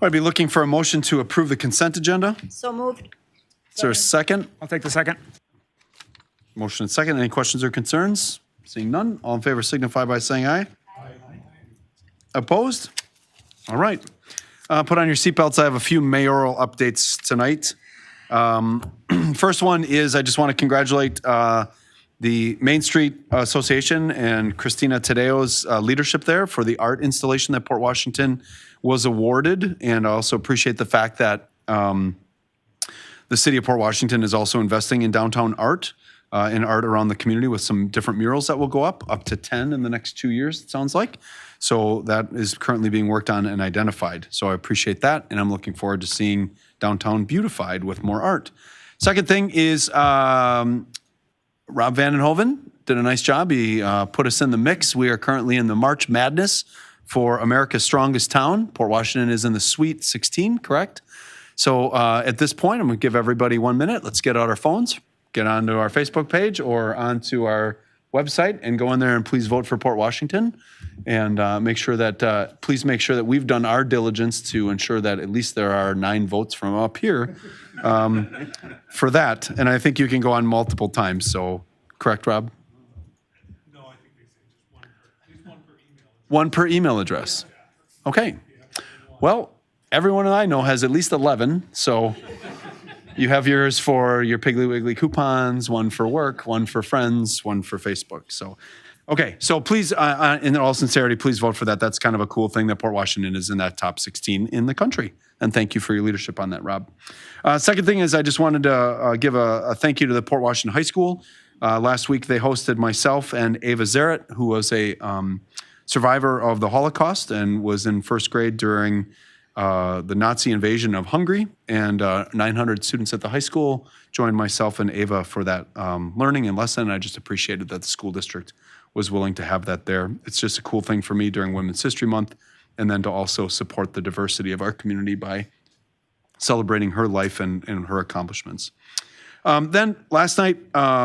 I'd be looking for a motion to approve the consent agenda. So moved. Is there a second? I'll take the second. Motion and second. Any questions or concerns? Seeing none, all in favor signify by saying aye. Opposed? All right. Put on your seatbelts. I have a few mayoral updates tonight. First one is I just want to congratulate the Main Street Association and Christina Tadeo's leadership there for the art installation that Port Washington was awarded. And I also appreciate the fact that the city of Port Washington is also investing in downtown art, in art around the community with some different murals that will go up to 10 in the next 2 years, it sounds like. So that is currently being worked on and identified. So I appreciate that, and I'm looking forward to seeing downtown beautified with more art. Second thing is Rob Vandenhoven did a nice job. He put us in the mix. We are currently in the March Madness for America's Strongest Town. Port Washington is in the Sweet 16, correct? So at this point, I'm going to give everybody 1 minute. Let's get out our phones, get onto our Facebook page or onto our website and go in there and please vote for Port Washington. And make sure that, please make sure that we've done our diligence to ensure that at least there are 9 votes from up here for that. And I think you can go on multiple times. So, correct, Rob? No, I think they say just one per, at least one per email. One per email address. Okay. Well, everyone I know has at least 11. So you have yours for your Piggly Wiggly coupons, one for work, one for friends, one for Facebook. So, okay. So please, in all sincerity, please vote for that. That's kind of a cool thing that Port Washington is in that top 16 in the country. And thank you for your leadership on that, Rob. Second thing is I just wanted to give a thank you to the Port Washington High School. Last week, they hosted myself and Ava Zaret, who was a survivor of the Holocaust and was in first grade during the Nazi invasion of Hungary, and 900 students at the high school joined myself and Ava for that learning and lesson. I just appreciated that the school district was willing to have that there. It's just a cool thing for me during Women's History Month, and then to also support the diversity of our community by celebrating her life and her accomplishments. Then last night,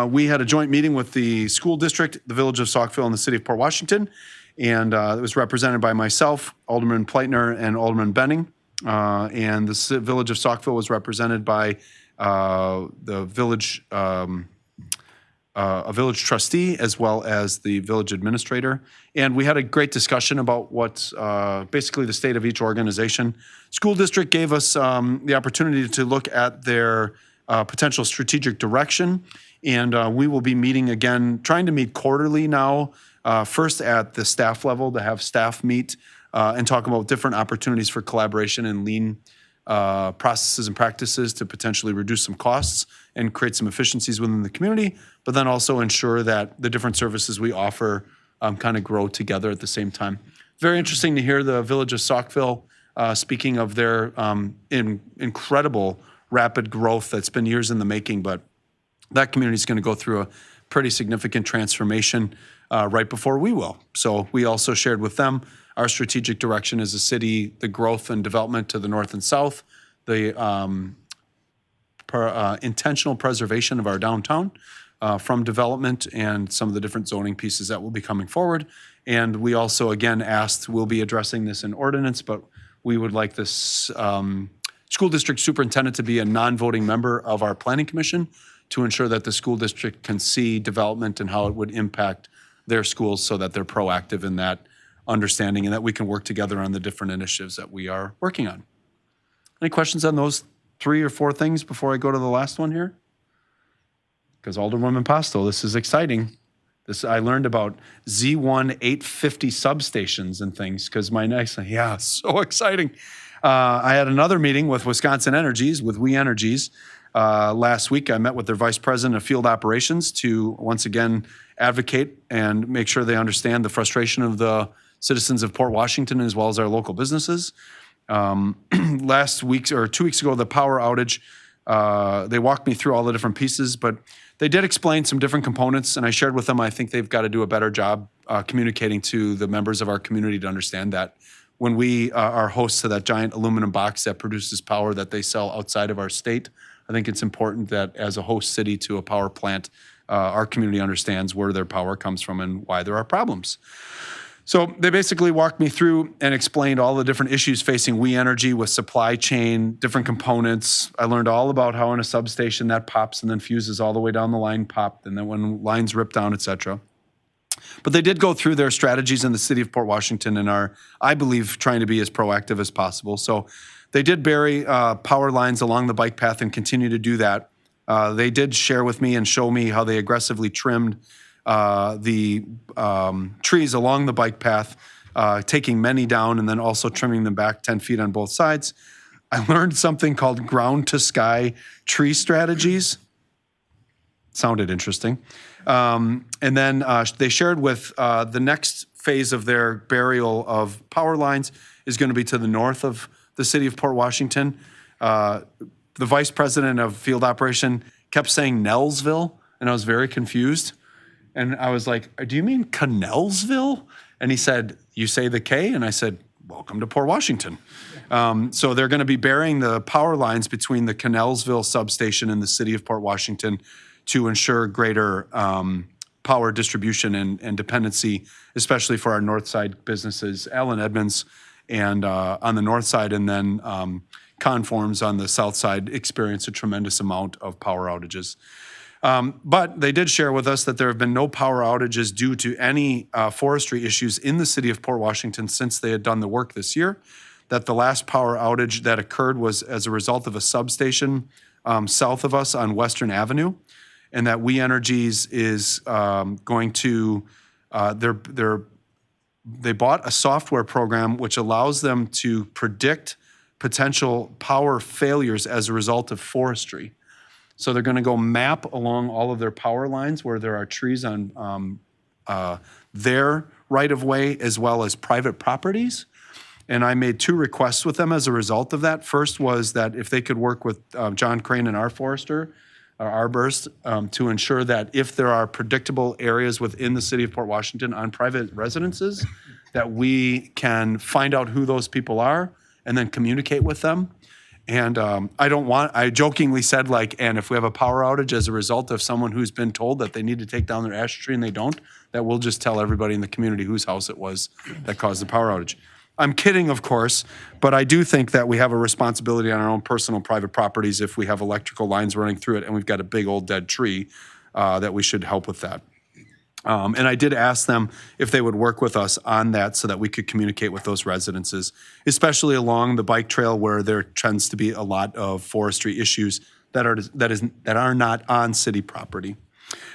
we had a joint meeting with the school district, the Village of Saukville, and the City of Port Washington. And it was represented by myself, Alderman Pleitner, and Alderman Benning. And the Village of Saukville was represented by the village, a village trustee, as well as the village administrator. And we had a great discussion about what basically the state of each organization. School district gave us the opportunity to look at their potential strategic direction. And we will be meeting again, trying to meet quarterly now. First at the staff level to have staff meet and talk about different opportunities for collaboration and lean processes and practices to potentially reduce some costs and create some efficiencies within the community, but then also ensure that the different services we offer kind of grow together at the same time. Very interesting to hear the Village of Saukville speaking of their incredible rapid growth that's been years in the making, but that community is going to go through a pretty significant transformation right before we will. So we also shared with them our strategic direction as a city, the growth and development to the north and south, the intentional preservation of our downtown from development and some of the different zoning pieces that will be coming forward. And we also, again, asked, we'll be addressing this in ordinance, but we would like this school district superintendent to be a non-voting member of our planning commission to ensure that the school district can see development and how it would impact their schools so that they're proactive in that understanding and that we can work together on the different initiatives that we are working on. Any questions on those 3 or 4 things before I go to the last one here? Because Alderwoman Pasto, this is exciting. I learned about Z1 850 substations and things because my next, yeah, so exciting. I had another meeting with Wisconsin Energies, with We Energies, last week. I met with their vice president of field operations to once again advocate and make sure they understand the frustration of the citizens of Port Washington as well as our local businesses. Last week or 2 weeks ago, the power outage, they walked me through all the different pieces, but they did explain some different components, and I shared with them I think they've got to do a better job communicating to the members of our community to understand that when we are hosts to that giant aluminum box that produces power that they sell outside of our state, I think it's important that as a host city to a power plant, our community understands where their power comes from and why there are problems. So they basically walked me through and explained all the different issues facing We Energy with supply chain, different components. I learned all about how in a substation that pops and then fuses all the way down the line popped, and then when lines rip down, et cetera. But they did go through their strategies in the city of Port Washington and are, I believe, trying to be as proactive as possible. So they did bury power lines along the bike path and continue to do that. They did share with me and show me how they aggressively trimmed the trees along the bike path, taking many down and then also trimming them back 10 feet on both sides. I learned something called ground to sky tree strategies. Sounded interesting. And then they shared with the next phase of their burial of power lines is going to be to the north of the city of Port Washington. The vice president of field operation kept saying Nelsville, and I was very confused. And I was like, do you mean Cannellsville? And he said, you say the K? And I said, welcome to Port Washington. So they're going to be burying the power lines between the Cannellsville substation and the city of Port Washington to ensure greater power distribution and dependency, especially for our north side businesses. Allen Edmonds and on the north side, and then Conforms on the south side experience a tremendous amount of power outages. But they did share with us that there have been no power outages due to any forestry issues in the city of Port Washington since they had done the work this year, that the last power outage that occurred was as a result of a substation south of us on Western Avenue, and that We Energies is going to, they bought a software program which allows them to predict potential power failures as a result of forestry. So they're going to go map along all of their power lines where there are trees on their right-of-way as well as private properties. And I made 2 requests with them as a result of that. First was that if they could work with John Crane and our forester, our arborist, to ensure that if there are predictable areas within the city of Port Washington on private residences, that we can find out who those people are and then communicate with them. And I jokingly said, like, and if we have a power outage as a result of someone who's been told that they need to take down their ash tree and they don't, that we'll just tell everybody in the community whose house it was that caused the power outage. I'm kidding, of course, but I do think that we have a responsibility on our own personal private properties if we have electrical lines running through it and we've got a big old dead tree, that we should help with that. And I did ask them if they would work with us on that so that we could communicate with those residences, especially along the bike trail where there tends to be a lot of forestry issues that are not on city property.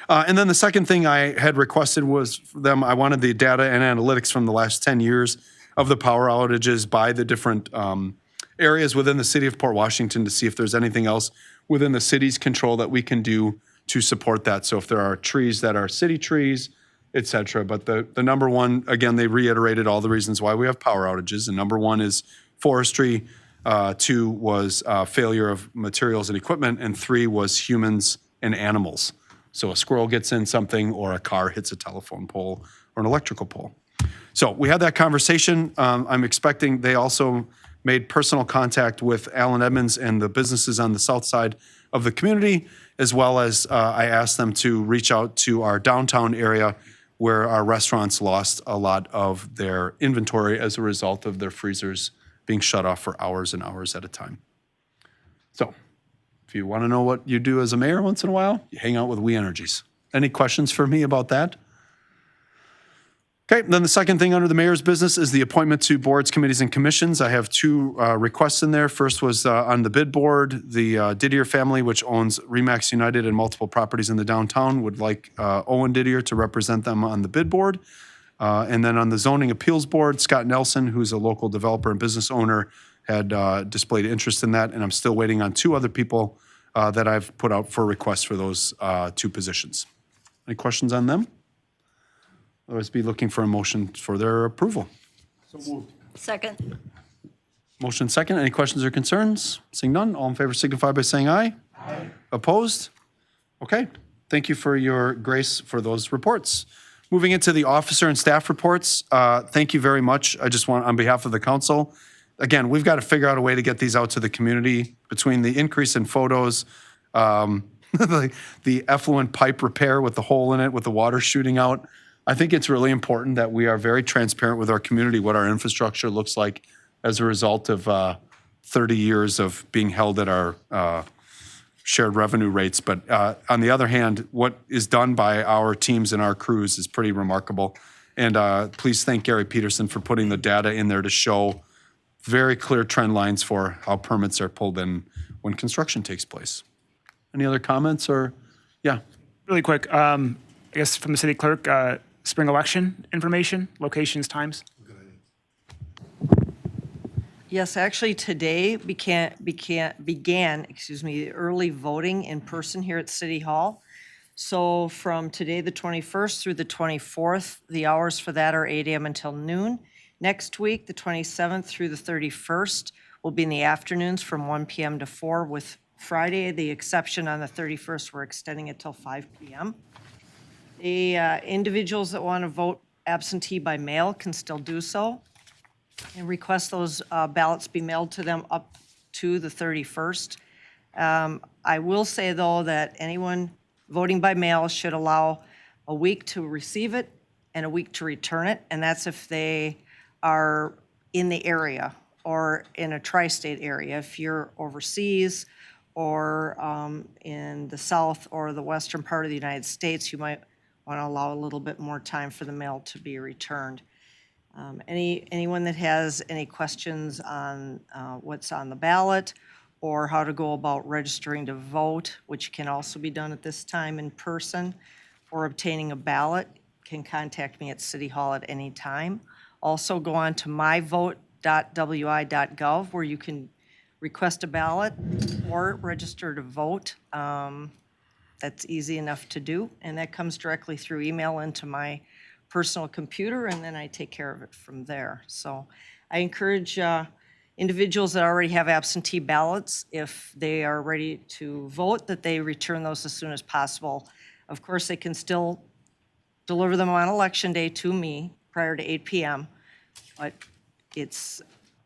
And then the second thing I had requested was for them, I wanted the data and analytics from the last 10 years of the power outages by the different areas within the city of Port Washington to see if there's anything else within the city's control that we can do to support that. So if there are trees that are city trees, et cetera. But the number one, again, they reiterated all the reasons why we have power outages. And number 1 is forestry. 2 was failure of materials and equipment. And 3 was humans and animals. So a squirrel gets in something or a car hits a telephone pole or an electrical pole. So we had that conversation. I'm expecting they also made personal contact with Allen Edmonds and the businesses on the south side of the community, as well as I asked them to reach out to our downtown area where our restaurants lost a lot of their inventory as a result of their freezers being shut off for hours and hours at a time. So if you want to know what you do as a mayor once in a while, you hang out with We Energies. Any questions for me about that? Okay, then the second thing under the mayor's business is the appointment to boards, committees, and commissions. I have 2 requests in there. First was on the bid board, the Didier family, which owns Remax United and multiple properties in the downtown, would like Owen Didier to represent them on the bid board. And then on the zoning appeals board, Scott Nelson, who's a local developer and business owner, had displayed interest in that. And I'm still waiting on 2 other people that I've put out for requests for those 2 positions. Any questions on them? Otherwise, be looking for a motion for their approval. So moved. Second. Motion second. Any questions or concerns? Seeing none, all in favor signify by saying aye. Aye. Opposed? Okay. Thank you for your grace for those reports. Moving into the officer and staff reports, thank you very much. I just want, on behalf of the council, again, we've got to figure out a way to get these out to the community between the increase in photos, the effluent pipe repair with the hole in it with the water shooting out. I think it's really important that we are very transparent with our community, what our infrastructure looks like as a result of 30 years of being held at our shared revenue rates. But on the other hand, what is done by our teams and our crews is pretty remarkable. And please thank Gary Peterson for putting the data in there to show very clear trend lines for how permits are pulled in when construction takes place. Any other comments or, yeah? Really quick, I guess from the city clerk, spring election information, locations, times. Yes, actually, today began early voting in person here at City Hall. So from today, the 21st through the 24th, the hours for that are 8 a.m. until noon. Next week, the 27th through the 31st, will be in the afternoons from 1 p.m. to 4, with Friday, the exception on the 31st, we're extending it till 5 p.m. The individuals that want to vote absentee by mail can still do so and request those ballots be mailed to them up to the 31st. I will say, though, that anyone voting by mail should allow a week to receive it and a week to return it, and that's if they are in the area or in a tri-state area. If you're overseas or in the south or the western part of the United States, you might want to allow a little bit more time for the mail to be returned. Anyone that has any questions on what's on the ballot or how to go about registering to vote, which can also be done at this time in person, or obtaining a ballot, can contact me at City Hall at any time. Also go on to myvote.wi.gov where you can request a ballot or register to vote. That's easy enough to do, and that comes directly through email into my personal computer, and then I take care of it from there. So I encourage individuals that already have absentee ballots, if they are ready to vote, that they return those as soon as possible. Of course, they can still deliver them on election day to me prior to 8 p.m., but it's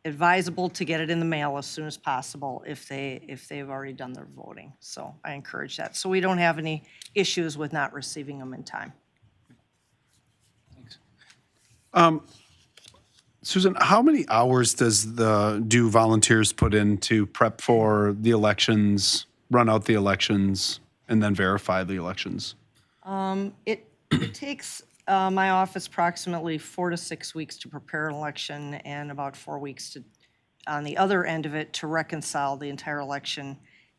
advisable to get it in the mail as soon as possible if they've already done their voting. So I encourage that. So we don't have any issues with not receiving them in time. Susan, how many hours do volunteers put in to prep for the elections, run out the elections, and then verify the elections? It takes my office approximately 4 to 6 weeks to prepare an election and about 4 weeks on the other end of it to reconcile the entire election.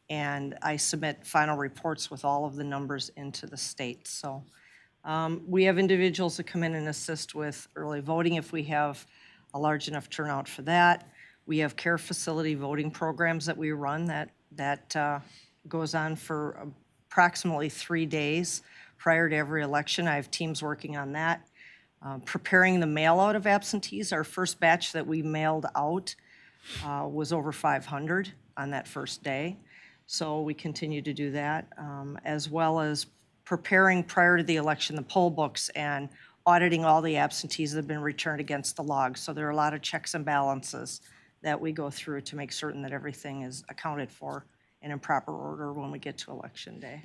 And I submit final reports with all of the numbers into the state. So we have individuals that come in and assist with early voting if we have a large enough turnout for that. We have care facility voting programs that we run that goes on for approximately 3 days prior to every election. I have teams working on that. Preparing the mail out of absentees, our first batch that we mailed out was over 500 on that first day. So we continue to do that, as well as preparing prior to the election the poll books and auditing all the absentees that have been returned against the log. So there are a lot of checks and balances that we go through to make certain that everything is accounted for and in proper order when we get to election day.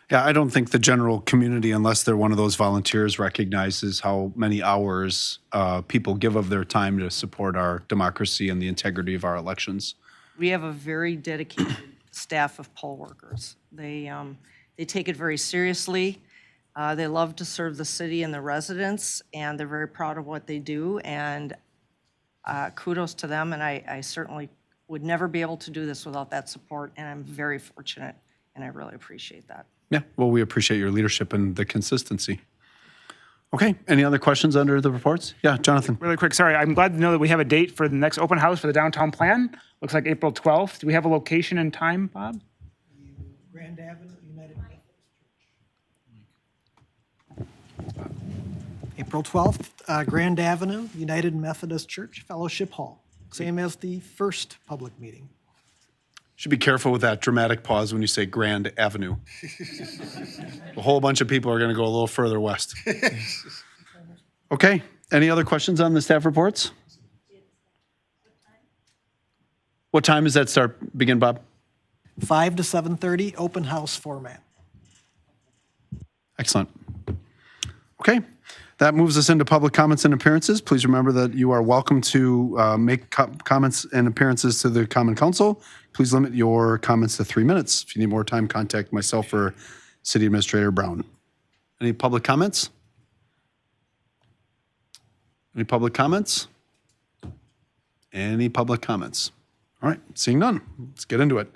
Yeah, I don't think the general community, unless they're one of those volunteers, recognizes how many hours people give of their time to support our democracy and the integrity of our elections. We have a very dedicated staff of poll workers. They take it very seriously. They love to serve the city and the residents, and they're very proud of what they do. And kudos to them, and I certainly would never be able to do this without that support, and I'm very fortunate, and I really appreciate that. Yeah, well, we appreciate your leadership and the consistency. Okay, any other questions under the reports? Yeah, Jonathan. Really quick, sorry, I'm glad to know that we have a date for the next open house for the downtown plan. Looks like April 12th. Do we have a location and time, Bob? Grand Avenue, United Methodist Church. April 12th, Grand Avenue, United Methodist Church, Fellowship Hall. Same as the first public meeting. Should be careful with that dramatic pause when you say Grand Avenue. A whole bunch of people are going to go a little further west. Okay, any other questions on the staff reports? What time does that begin, Bob? 5 to 7:30, open house format. Excellent. Okay, that moves us into public comments and appearances. Please remember that you are welcome to make comments and appearances to the Common Council. Please limit your comments to 3 minutes. If you need more time, contact myself or City Administrator Brown. Any public comments? Any public comments? Any public comments? All right, seeing none, let's get into it.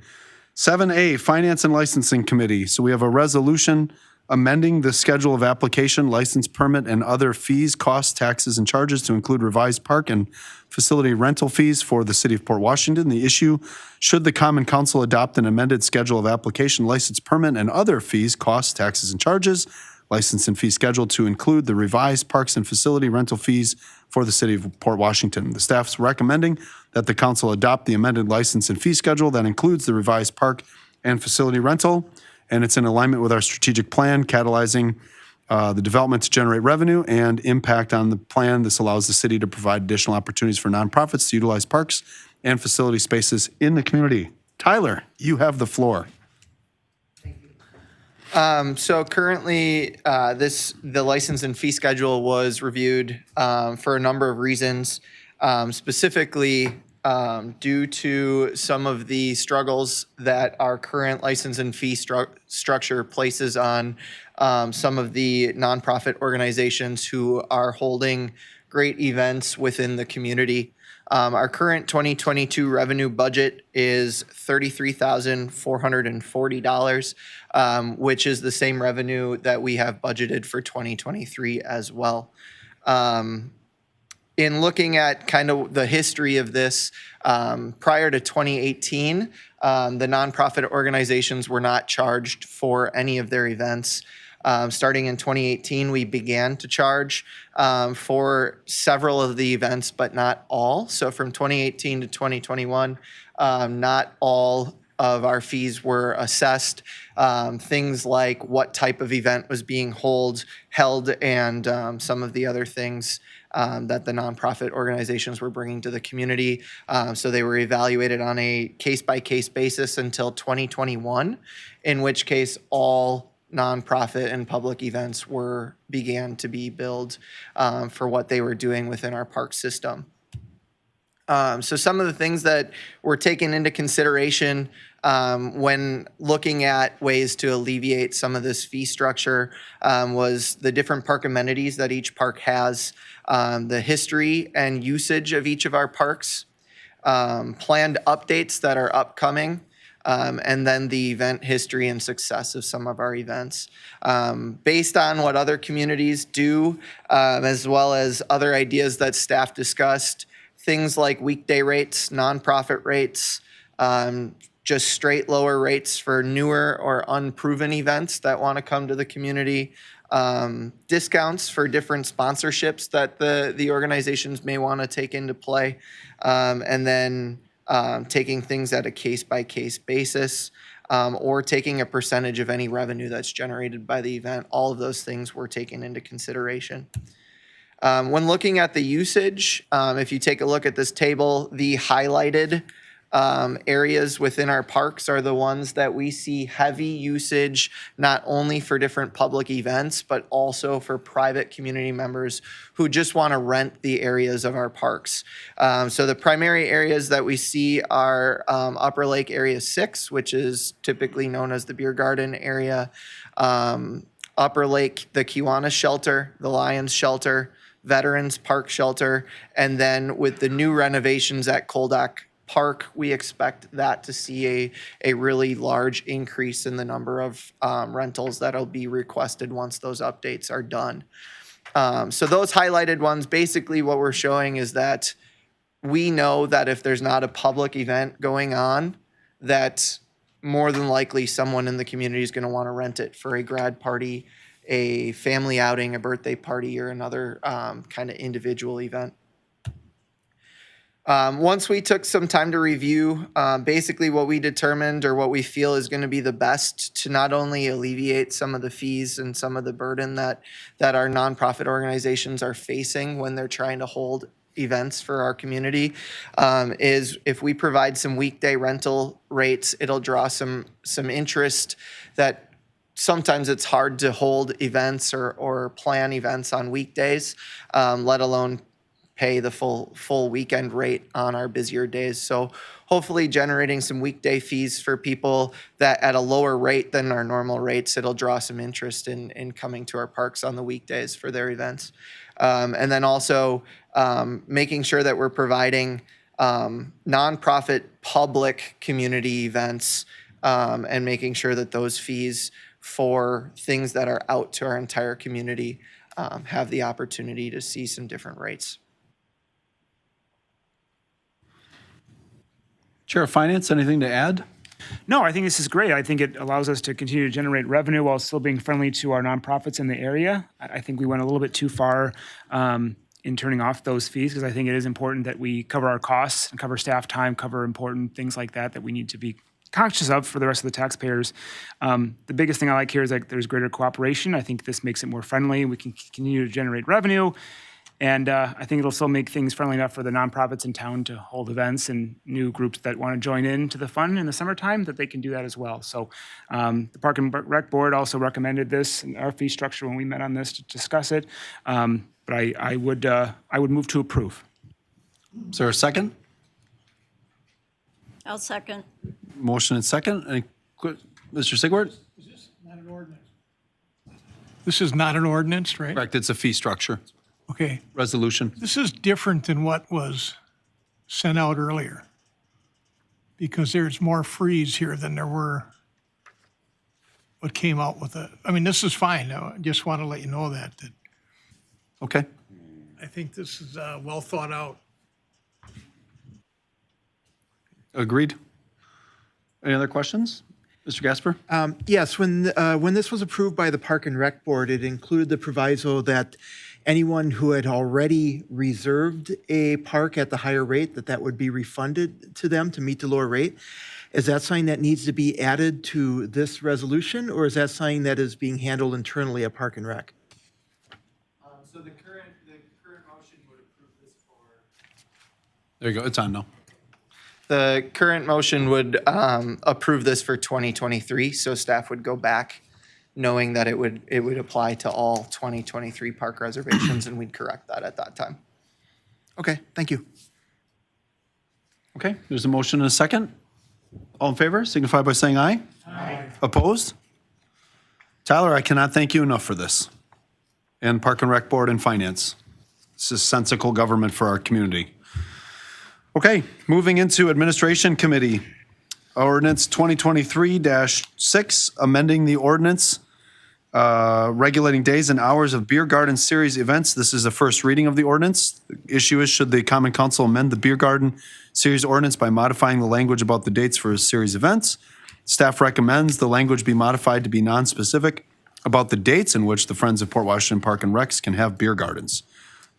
7A, Finance and Licensing Committee. So we have a resolution amending the schedule of application, license permit, and other fees, costs, taxes, and charges to include revised park and facility rental fees for the City of Port Washington. The issue, should the Common Council adopt an amended schedule of application, license permit, and other fees, costs, taxes, and charges, license and fee schedule to include the revised parks and facility rental fees for the City of Port Washington. The staff's recommending that the council adopt the amended license and fee schedule that includes the revised park and facility rental, and it's in alignment with our strategic plan, catalyzing the development to generate revenue and impact on the plan. This allows the city to provide additional opportunities for nonprofits to utilize parks and facility spaces in the community. Tyler, you have the floor. So currently, the license and fee schedule was reviewed for a number of reasons, specifically due to some of the struggles that our current license and fee structure places on some of the nonprofit organizations who are holding great events within the community. Our current 2022 revenue budget is $33,440, which is the same revenue that we have budgeted for 2023 as well. In looking at kind of the history of this, prior to 2018, the nonprofit organizations were not charged for any of their events. Starting in 2018, we began to charge for several of the events, but not all. So from 2018 to 2021, not all of our fees were assessed. Things like what type of event was being held and some of the other things that the nonprofit organizations were bringing to the community. So they were evaluated on a case-by-case basis until 2021, in which case all nonprofit and public events began to be billed for what they were doing within our park system. So some of the things that were taken into consideration when looking at ways to alleviate some of this fee structure was the different park amenities that each park has, the history and usage of each of our parks, planned updates that are upcoming, and then the event history and success of some of our events. Based on what other communities do, as well as other ideas that staff discussed, things like weekday rates, nonprofit rates, just straight lower rates for newer or unproven events that want to come to the community, discounts for different sponsorships that the organizations may want to take into play, and then taking things at a case-by-case basis, or taking a percentage of any revenue that's generated by the event. All of those things were taken into consideration. When looking at the usage, if you take a look at this table, the highlighted areas within our parks are the ones that we see heavy usage, not only for different public events, but also for private community members who just want to rent the areas of our parks. So the primary areas that we see are Upper Lake Area 6, which is typically known as the beer garden area, Upper Lake, the Kiwanis Shelter, the Lions Shelter, Veterans Park Shelter, and then with the new renovations at Koldak Park, we expect that to see a really large increase in the number of rentals that'll be requested once those updates are done. So those highlighted ones, basically what we're showing is that we know that if there's not a public event going on, that more than likely someone in the community is going to want to rent it for a grad party, a family outing, a birthday party, or another kind of individual event. Once we took some time to review, basically what we determined or what we feel is going to be the best to not only alleviate some of the fees and some of the burden that our nonprofit organizations are facing when they're trying to hold events for our community, is if we provide some weekday rental rates, it'll draw some interest that sometimes it's hard to hold events or plan events on weekdays, let alone pay the full weekend rate on our busier days. So hopefully generating some weekday fees for people that at a lower rate than our normal rates, it'll draw some interest in coming to our parks on the weekdays for their events. And then also making sure that we're providing nonprofit public community events and making sure that those fees for things that are out to our entire community have the opportunity to see some different rates. Chair of Finance, anything to add? No, I think this is great. I think it allows us to continue to generate revenue while still being friendly to our nonprofits in the area. I think we went a little bit too far in turning off those fees because I think it is important that we cover our costs and cover staff time, cover important things like that we need to be conscious of for the rest of the taxpayers. The biggest thing I like here is that there's greater cooperation. I think this makes it more friendly. We can continue to generate revenue. And I think it'll still make things friendly enough for the nonprofits in town to hold events and new groups that want to join in to the fun in the summertime that they can do that as well. So the Park and Rec Board also recommended this in our fee structure when we met on this to discuss it. But I would move to approve. Is there a second? I'll second. Motion and second. Mr. Sigwart? This is not an ordinance, right? Correct, it's a fee structure, Okay. resolution. This is different than what was sent out earlier because there's more freeze here than there were what came out with it. I mean, this is fine. I just want to let you know that Okay. I think this is well thought out. Agreed. Any other questions? Mr. Gasper? Yes, when this was approved by the Park and Rec Board, it included the proviso that anyone who had already reserved a park at the higher rate, that would be refunded to them to meet the lower rate. Is that something that needs to be added to this resolution, or is that something that is being handled internally at Park and Rec? So the current motion would approve this for. There you go, it's on now. The current motion would approve this for 2023, so staff would go back knowing that it would apply to all 2023 park reservations, and we'd correct that at that time. Okay, thank you. Okay, there's a motion and a second. All in favor, signify by saying aye. Aye. Opposed? Tyler, I cannot thank you enough for this. And Park and Rec Board and Finance. This is sensical government for our community. Okay, moving into Administration Committee. Ordinance 2023-6, amending the ordinance regulating days and hours of beer garden series events. This is the first reading of the ordinance. The issue is, should the Common Council amend the beer garden series ordinance by modifying the language about the dates for series events? Staff recommends the language be modified to be non-specific about the dates in which the Friends of Port Washington Park and Recs can have beer gardens.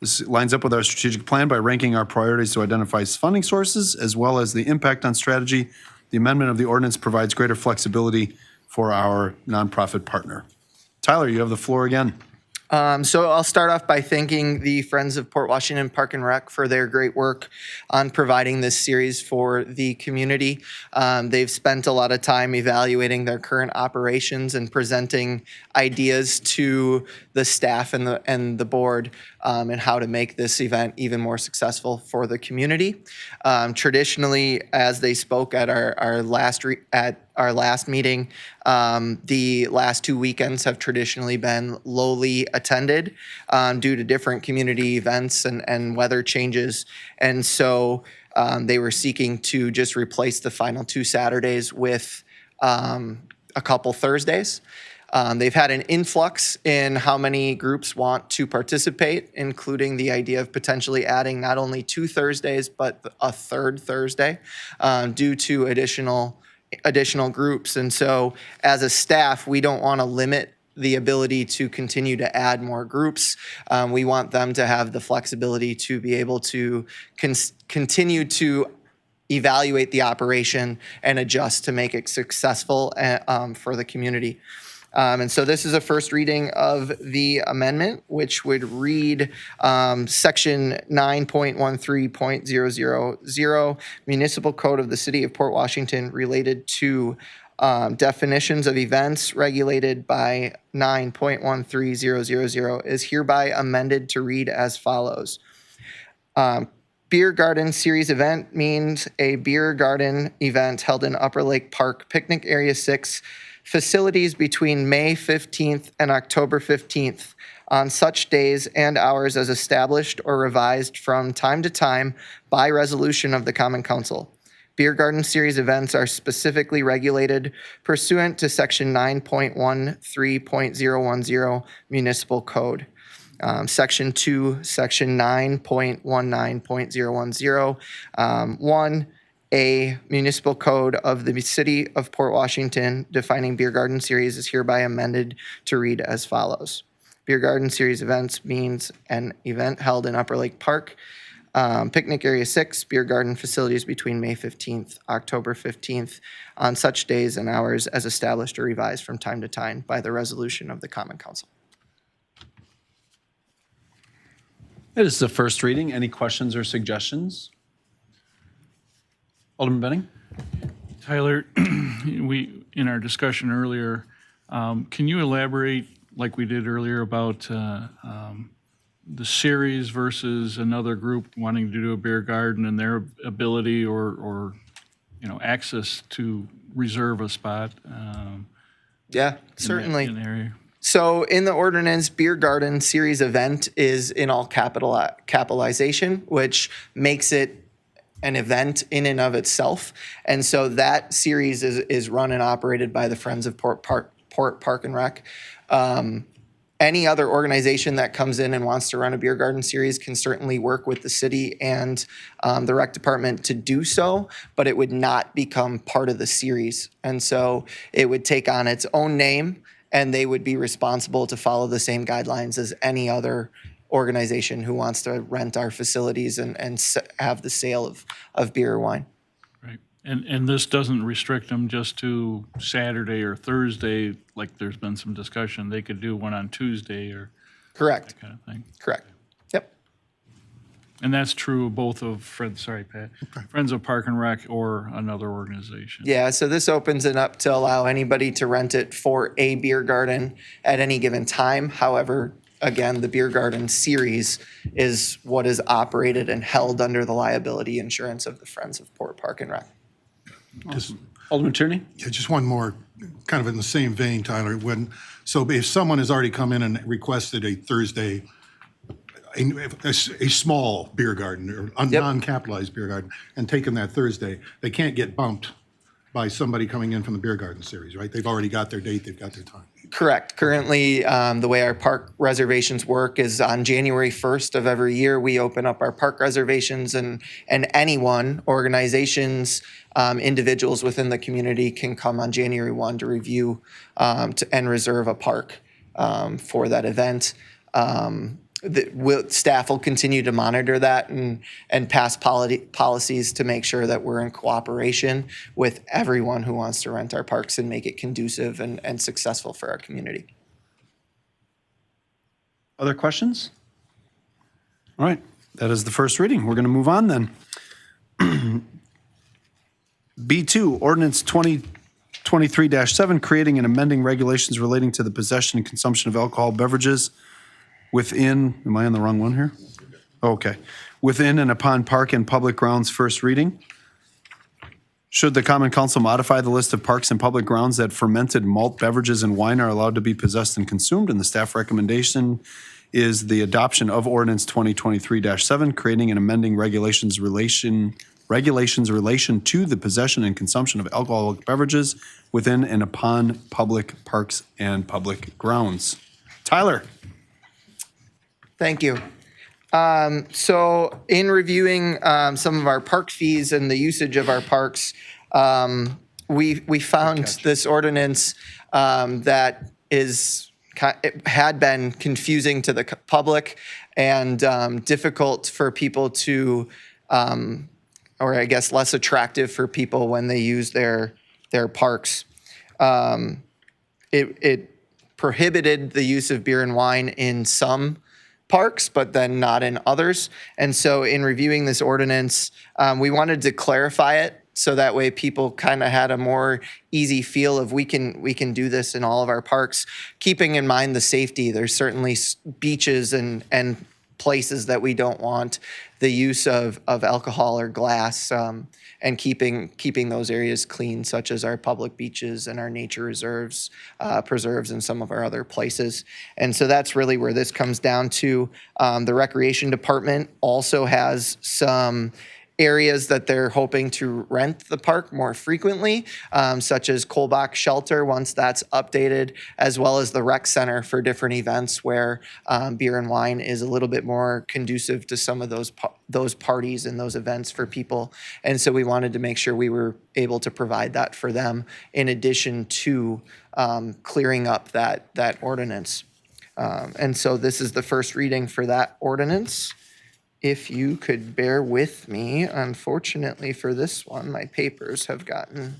This lines up with our strategic plan by ranking our priorities to identify funding sources as well as the impact on strategy. The amendment of the ordinance provides greater flexibility for our nonprofit partner. Tyler, you have the floor again. So I'll start off by thanking the Friends of Port Washington Park and Rec for their great work on providing this series for the community. They've spent a lot of time evaluating their current operations and presenting ideas to the staff and the board and how to make this event even more successful for the community. Traditionally, as they spoke at our last meeting, the last 2 weekends have traditionally been lowly attended due to different community events and weather changes. And so they were seeking to just replace the final 2 Saturdays with a couple Thursdays. They've had an influx in how many groups want to participate, including the idea of potentially adding not only 2 Thursdays, but a third Thursday due to additional groups. And so as a staff, we don't want to limit the ability to continue to add more groups. We want them to have the flexibility to be able to continue to evaluate the operation and adjust to make it successful for the community. And so this is a first reading of the amendment, which would read section 9.13.000 Municipal Code of the City of Port Washington related to Definitions of events regulated by 9.13000 is hereby amended to read as follows. Beer garden series event means a beer garden event held in Upper Lake Park, Picnic Area 6, facilities between May 15th and October 15th on such days and hours as established or revised from time to time by resolution of the Common Council. Beer garden series events are specifically regulated pursuant to Section 9.13.010 Municipal Code. Section 2, Section 9.19.010, 1A Municipal Code of the City of Port Washington defining beer garden series is hereby amended to read as follows. Beer garden series events means an event held in Upper Lake Park, Picnic Area 6, beer garden facilities between May 15th, October 15th, on such days and hours as established or revised from time to time by the resolution of the Common Council. It is the first reading. Any questions or suggestions? Alderman Benning? Tyler, in our discussion earlier, can you elaborate, like we did earlier, about the series versus another group wanting to do a beer garden and their ability or access to reserve a spot? Yeah, certainly. In the area? So in the ordinance, beer garden series event is in all capitalization, which makes it an event in and of itself. And so that series is run and operated by the Friends of Port Park and Rec. Any other organization that comes in and wants to run a beer garden series can certainly work with the city and the rec department to do so, but it would not become part of the series. And so it would take on its own name, and they would be responsible to follow the same guidelines as any other organization who wants to rent our facilities and have the sale of beer or wine. Right. And this doesn't restrict them just to Saturday or Thursday, like there's been some discussion. They could do one on Tuesday or Correct, that kind of thing. correct. Yep. And that's true both of Friends of Park and Rec or another organization. Yeah, so this opens it up to allow anybody to rent it for a beer garden at any given time. However, again, the beer garden series is what is operated and held under the liability insurance of the Friends of Port Park and Rec. Alderman Tierney? Yeah, just one more, kind of in the same vein, Tyler. So if someone has already come in and requested a Thursday, a small beer garden or a Yep. non-capitalized beer garden, and taken that Thursday, they can't get bumped by somebody coming in from the beer garden series, right? They've already got their date, they've got their time. Correct. Currently, the way our park reservations work is on January 1st of every year, we open up our park reservations, and anyone, organizations, individuals within the community can come on January 1 to review and reserve a park for that event. Staff will continue to monitor that and pass policies to make sure that we're in cooperation with everyone who wants to rent our parks and make it conducive and successful for our community. Other questions? All right, that is the first reading. We're going to move on then. B2, Ordinance 2023-7, creating and amending regulations relating to the possession and consumption of alcohol beverages within, am I on the wrong one here? Okay. Within and upon park and public grounds, first reading. Should the Common Council modify the list of parks and public grounds that fermented malt beverages and wine are allowed to be possessed and consumed? And the staff recommendation is the adoption of Ordinance 2023-7, creating and amending regulations relation to the possession and consumption of alcoholic beverages within and upon public parks and public grounds. Tyler. Thank you. So in reviewing some of our park fees and the usage of our parks, we found this ordinance that it had been confusing to the public and difficult for people to, or I guess less attractive for people when they use their parks. It prohibited the use of beer and wine in some parks, but then not in others. And so in reviewing this ordinance, we wanted to clarify it so that way people kind of had a more easy feel of we can do this in all of our parks, keeping in mind the safety. There's certainly beaches and places that we don't want the use of alcohol or glass, and keeping those areas clean, such as our public beaches and our nature reserves, preserves, and some of our other places. And so that's really where this comes down to. The Recreation Department also has some areas that they're hoping to rent the park more frequently, such as Kolbach Shelter, once that's updated, as well as the rec center for different events where beer and wine is a little bit more conducive to some of those parties and those events for people. And so we wanted to make sure we were able to provide that for them in addition to clearing up that ordinance. And so this is the first reading for that ordinance. If you could bear with me, unfortunately for this one, my papers have gotten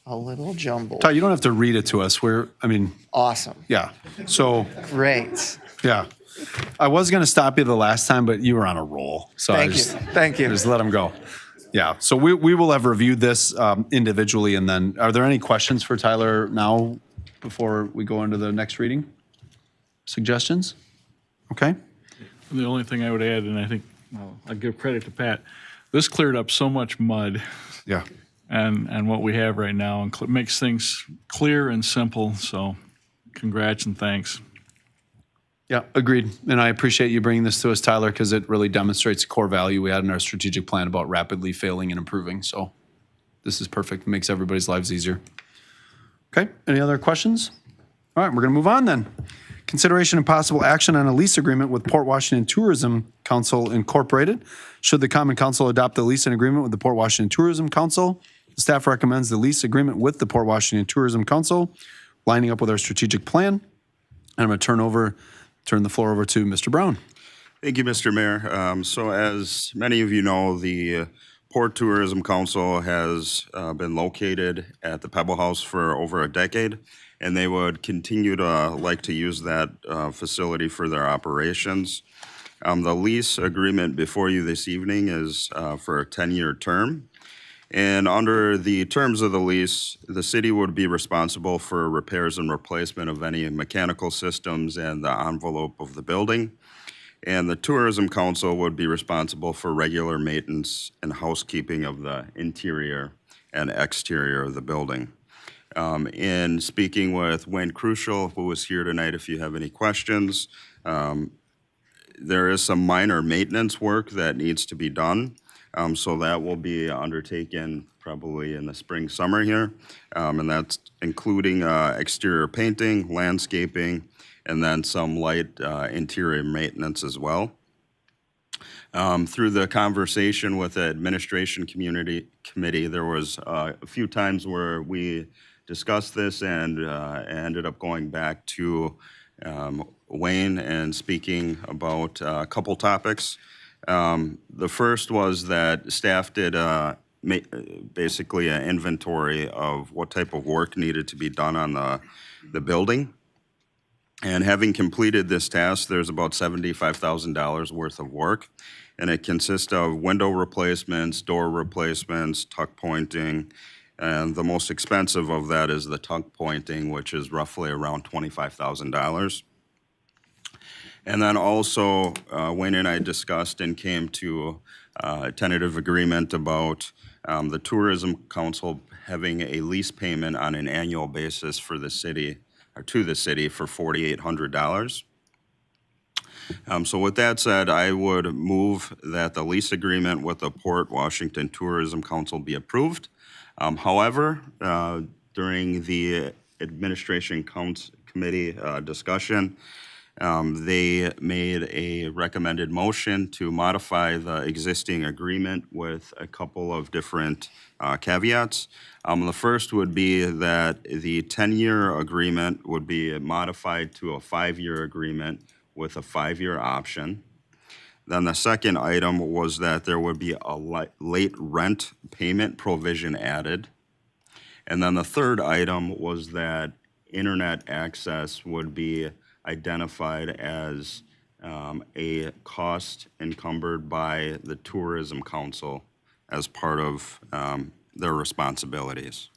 a little jumbled. Ty, you don't have to read it to us. Awesome. Yeah. So, Great. yeah. I was going to stop you the last time, but you were on a roll. So Thank you. Just let him go. Yeah. So we will have reviewed this individually. And then are there any questions for Tyler now before we go into the next reading? Suggestions? Okay. The only thing I would add, and I think, well, I give credit to Pat, this cleared up so much mud Yeah. and what we have right now, and makes things clear and simple. So congrats and thanks. Yeah, agreed. And I appreciate you bringing this to us, Tyler, because it really demonstrates a core value we had in our strategic plan about rapidly failing and improving. So this is perfect. It makes everybody's lives easier. Okay, any other questions? All right, we're going to move on then. Consideration and possible action on a lease agreement with Port Washington Tourism Council Incorporated. Should the Common Council adopt the lease and agreement with the Port Washington Tourism Council, the staff recommends the lease agreement with the Port Washington Tourism Council, lining up with our strategic plan. And I'm going to turn the floor over to Mr. Brown. Thank you, Mr. Mayor. So as many of you know, the Port Tourism Council has been located at the Pebble House for over a decade, and they would continue to like to use that facility for their operations. The lease agreement before you this evening is for a 10-year term. And under the terms of the lease, the city would be responsible for repairs and replacement of any mechanical systems and the envelope of the building. And the Tourism Council would be responsible for regular maintenance and housekeeping of the interior and exterior of the building. In speaking with Wayne Crucial, who is here tonight, if you have any questions, there is some minor maintenance work that needs to be done. So that will be undertaken probably in the spring, summer here. And that's including exterior painting, landscaping, and then some light interior maintenance as well. Through the conversation with the administration committee, there was a few times where we discussed this and ended up going back to Wayne and speaking about a couple topics. The first was that staff did basically an inventory of what type of work needed to be done on the building. And having completed this task, there's about $75,000 worth of work. And it consists of window replacements, door replacements, tuck pointing. And the most expensive of that is the tuck pointing, which is roughly around $25,000. And then also, Wayne and I discussed and came to a tentative agreement about the Tourism Council having a lease payment on an annual basis for the city, or to the city, for $4,800. So with that said, I would move that the lease agreement with the Port Washington Tourism Council be approved. However, during the administration committee discussion, they made a recommended motion to modify the existing agreement with a couple of different caveats. The first would be that the 10-year agreement would be modified to a 5-year agreement with a 5-year option. Then the second item was that there would be a late rent payment provision added. And then the third item was that internet access would be identified as a cost encumbered by the Tourism Council as part of their responsibilities.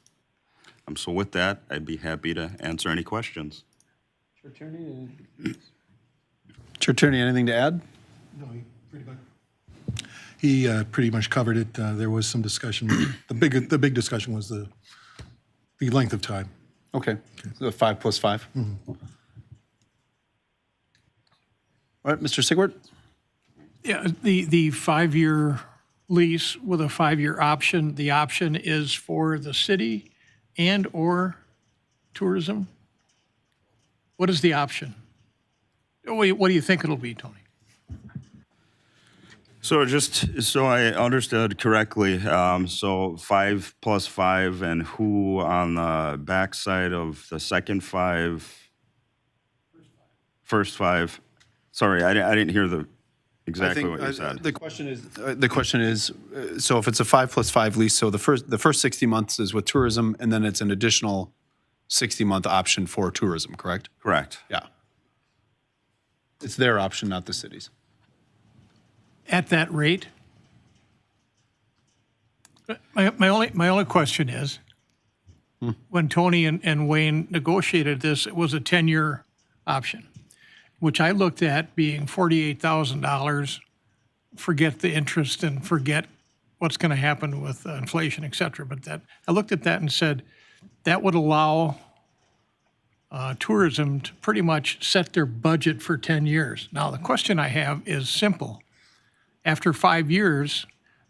So with that, I'd be happy to answer any questions. Chair Tierney, anything to add? No, he pretty much covered it. There was some discussion. The big discussion was the length of time. Okay, the 5 + 5. All right, Mr. Sigwart? Yeah, the 5-year lease with a 5-year option, the option is for the city and/or tourism? What is the option? What do you think it'll be, Tony? So just so I understood correctly, so 5 + 5, and who on the backside of the second 5? First 5. Sorry, I didn't hear exactly what you said. The question is, so if it's a 5 + 5 lease, so the first 60 months is with tourism, and then it's an additional 60-month option for tourism, correct? Correct. Yeah. It's their option, not the city's. At that rate? My only question is, when Tony and Wayne negotiated this, it was a 10-year option, which I looked at being $48,000, forget the interest and forget what's going to happen with inflation, et cetera. But that, I looked at that and said, that would allow tourism to pretty much set their budget for 10 years. Now, the question I have is simple. After 5 years,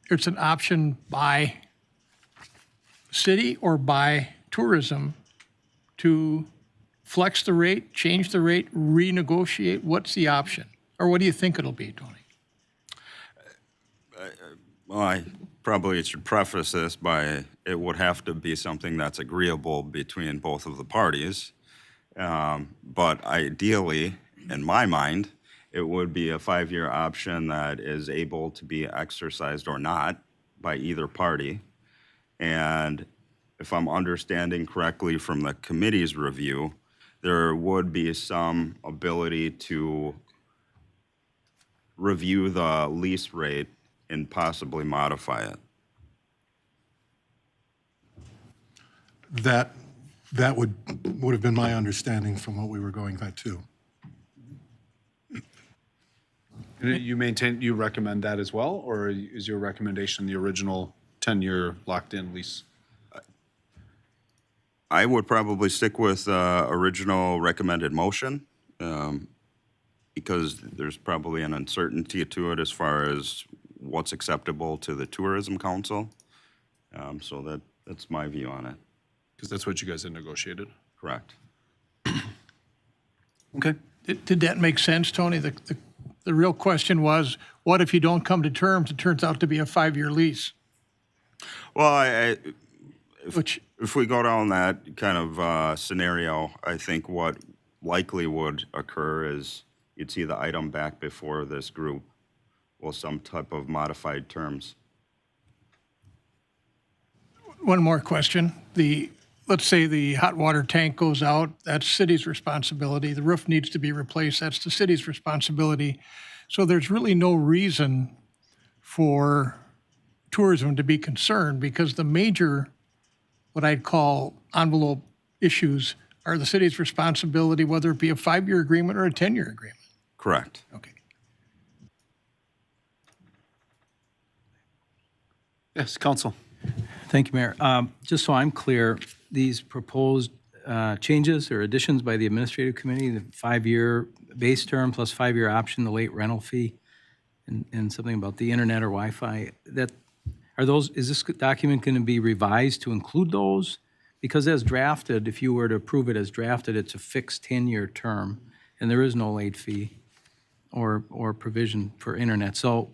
it's an option by city or by tourism to flex the rate, change the rate, renegotiate. What's the option? Or what do you think it'll be, Tony? Well, I probably should preface this by it would have to be something that's agreeable between both of the parties. But ideally, in my mind, it would be a 5-year option that is able to be exercised or not by either party. And if I'm understanding correctly from the committee's review, there would be some ability to review the lease rate and possibly modify it. That would have been my understanding from what we were going back to. You recommend that as well, or is your recommendation the original 10-year locked-in lease? I would probably stick with original recommended motion because there's probably an uncertainty to it as far as what's acceptable to the Tourism Council. So that's my view on it. Because that's what you guys had negotiated. Correct. Okay. Did that make sense, Tony? The real question was, what if you don't come to terms, it turns out to be a 5-year lease? Well, Which, if we go down that kind of scenario, I think what likely would occur is you'd see the item back before this group with some type of modified terms. one more question. Let's say the hot water tank goes out, that's city's responsibility. The roof needs to be replaced, that's the city's responsibility. So there's really no reason for tourism to be concerned because the major, what I'd call envelope issues are the city's responsibility, whether it be a 5-year agreement or a 10-year agreement. Correct. Okay. Yes, Council. Thank you, Mayor. Just so I'm clear, these proposed changes or additions by the administrative committee, the 5-year base term plus 5-year option, the late rental fee, and something about the internet or Wi-Fi, is this document going to be revised to include those? Because as drafted, if you were to approve it as drafted, it's a fixed 10-year term, and there is no late fee or provision for internet. So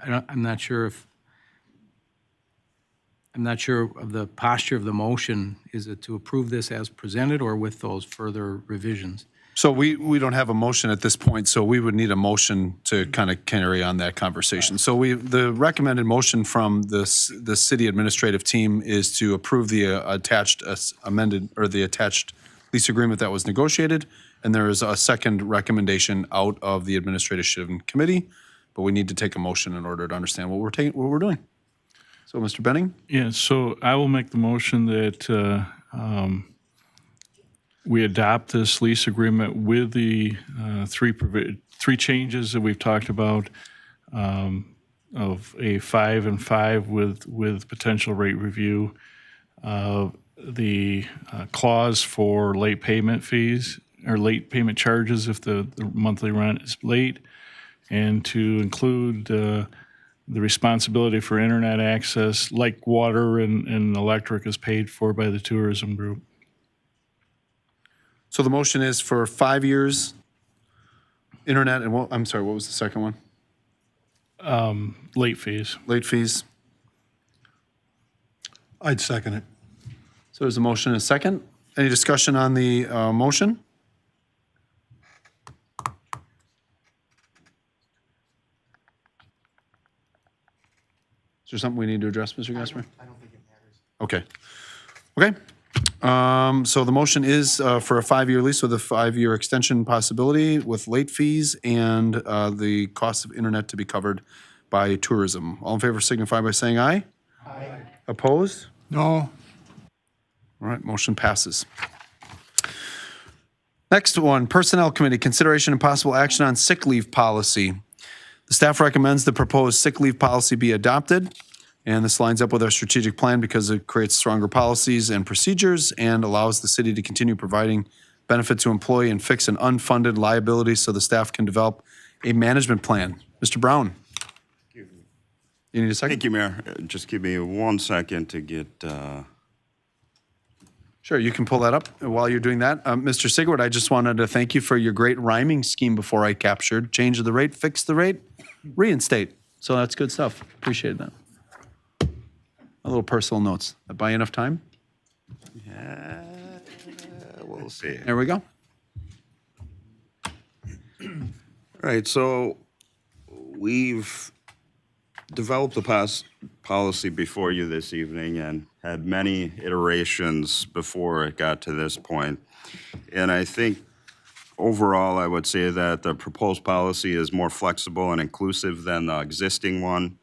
I'm not sure of the posture of the motion. Is it to approve this as presented or with those further revisions? So we don't have a motion at this point, so we would need a motion to kind of carry on that conversation. So the recommended motion from the city administrative team is to approve the attached amended, or the attached lease agreement that was negotiated, and there is a second recommendation out of the administrative committee, but we need to take a motion in order to understand what we're doing. So, Mr. Benning? Yeah, so I will make the motion that we adopt this lease agreement with the three changes that we've talked about, of a 5 and 5 with potential rate review, the clause for late payment fees or late payment charges if the monthly rent is late, and to include the responsibility for internet access, like water and electric, is paid for by the tourism group. So the motion is for 5 years, internet, and I'm sorry, what was the second one? Late fees. Late fees. I'd second it. So there's a motion and a second. Any discussion on the motion? Is there something we need to address, Mr. Gaspar? I don't think it matters. Okay. So the motion is for a 5-year lease with a 5-year extension possibility with late fees and the cost of internet to be covered by tourism. All in favor signify by saying aye. Aye. Opposed? No, All right, motion passes. Next one, Personnel Committee, consideration and possible action on sick leave policy. The staff recommends the proposed sick leave policy be adopted, and this lines up with our strategic plan because it creates stronger policies and procedures and allows the city to continue providing benefit to employee and fix an unfunded liability so the staff can develop a management plan. Mr. Brown? You need a second? Thank you, Mayor. Just give me 1 second to get, Sure, you can pull that up while you're doing that. Mr. Sigwart, I just wanted to thank you for your great rhyming scheme before I captured. Change of the rate, fix the rate, reinstate. So that's good stuff. Appreciate that. A little personal notes. That buy enough time? we'll see. There we go. All right, so we've developed a policy before you this evening and had many iterations before it got to this point. And I think overall, I would say that the proposed policy is more flexible and inclusive than the existing one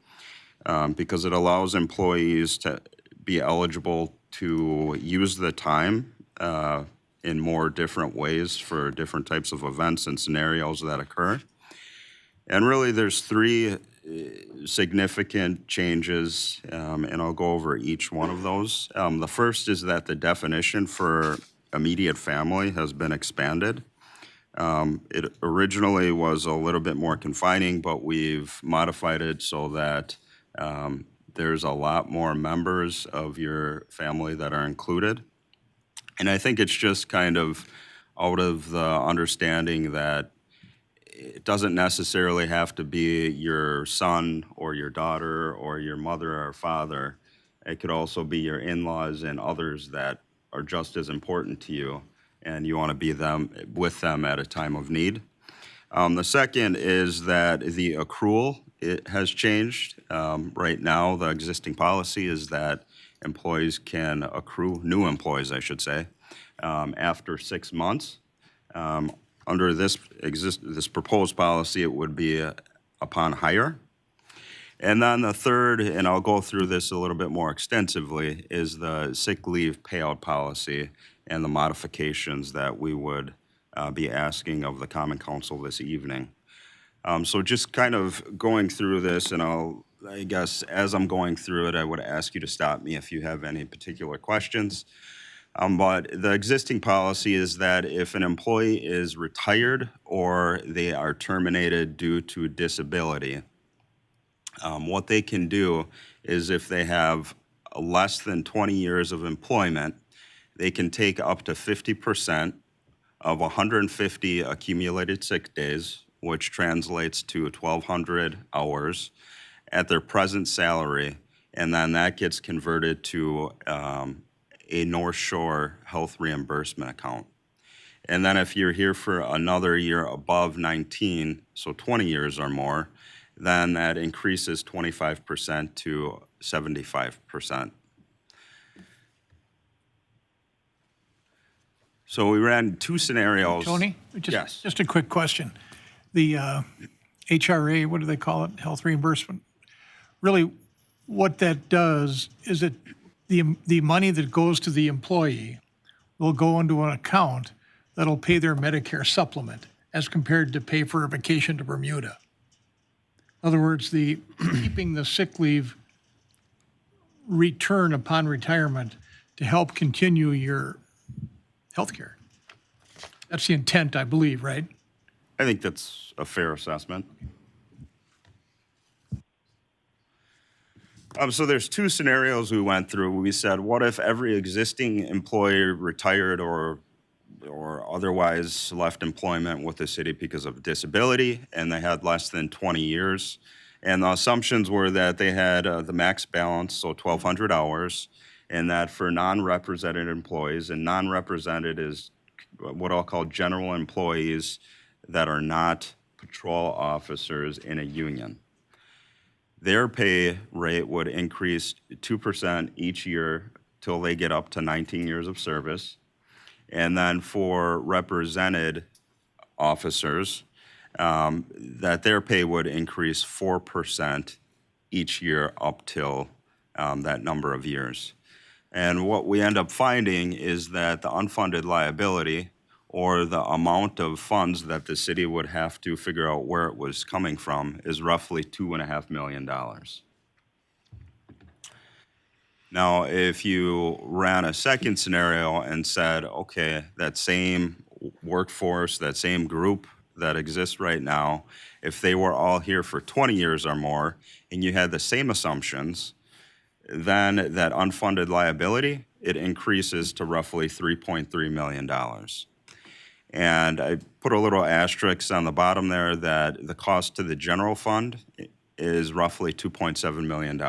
because it allows employees to be eligible to use the time in more different ways for different types of events and scenarios that occur. And really, there's 3 significant changes, and I'll go over each one of those. The first is that the definition for immediate family has been expanded. It originally was a little bit more confining, but we've modified it so that there's a lot more members of your family that are included. And I think it's just kind of out of the understanding that it doesn't necessarily have to be your son or your daughter or your mother or father. It could also be your in-laws and others that are just as important to you, and you want to be with them at a time of need. The second is that the accrual, it has changed. Right now, the existing policy is that employees can accrue, new employees, I should say, after 6 months. Under this proposed policy, it would be upon hire. And then the third, and I'll go through this a little bit more extensively, is the sick leave payout policy and the modifications that we would be asking of the Common Council this evening. So just kind of going through this, and I guess as I'm going through it, I would ask you to stop me if you have any particular questions. But the existing policy is that if an employee is retired or they are terminated due to disability, what they can do is if they have less than 20 years of employment, they can take up to 50% of 150 accumulated sick days, which translates to 1,200 hours at their present salary, and then that gets converted to a North Shore health reimbursement account. And then if you're here for another year above 19, so 20 years or more, then that increases 25% to 75%. So we ran 2 scenarios. Tony? Yes. Just a quick question. The HRA, what do they call it? Health reimbursement. Really, what that does is that the money that goes to the employee will go into an account that'll pay their Medicare supplement as compared to pay for a vacation to Bermuda. In other words, keeping the sick leave return upon retirement to help continue your health care. That's the intent, I believe, right? I think that's a fair assessment. So there's two scenarios we went through. We said, what if every existing employee retired or otherwise left employment with the city because of disability, and they had less than 20 years? And the assumptions were that they had the max balance, so 1,200 hours, and that for non-represented employees, and non-represented is what I'll call general employees that are not patrol officers in a union. Their pay rate would increase 2% each year till they get up to 19 years of service. And then for represented officers, that their pay would increase 4% each year up till that number of years. And what we end up finding is that the unfunded liability, or the amount of funds that the city would have to figure out where it was coming from, is roughly $2.5 million. Now, if you ran a second scenario and said, okay, that same workforce, that same group that exists right now, if they were all here for 20 years or more, and you had the same assumptions, then that unfunded liability, it increases to roughly $3.3 million. And I put a little asterisk on the bottom there that the cost to the general fund is roughly $2.7 million.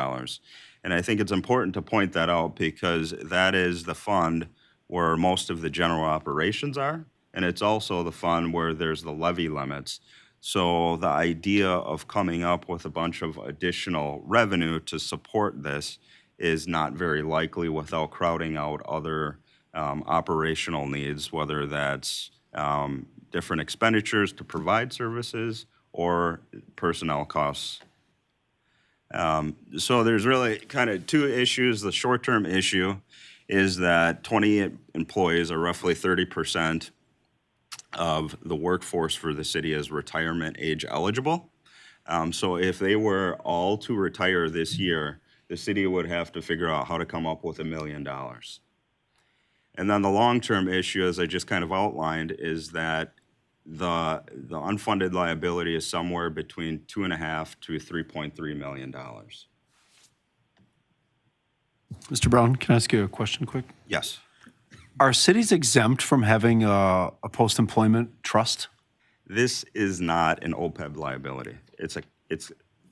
And I think it's important to point that out because that is the fund where most of the general operations are, and it's also the fund where there's the levy limits. So the idea of coming up with a bunch of additional revenue to support this is not very likely without crowding out other operational needs, whether that's different expenditures to provide services or personnel costs. So there's really kind of two issues. The short-term issue is that 20 employees are roughly 30% of the workforce for the city is retirement age eligible. So if they were all to retire this year, the city would have to figure out how to come up with $1 million. And then the long-term issue, as I just kind of outlined, is that the unfunded liability is somewhere between $2.5 to $3.3 million. Mr. Brown, can I ask you a question quick? Yes. Are cities exempt from having a post-employment trust? This is not an OPEB liability. It's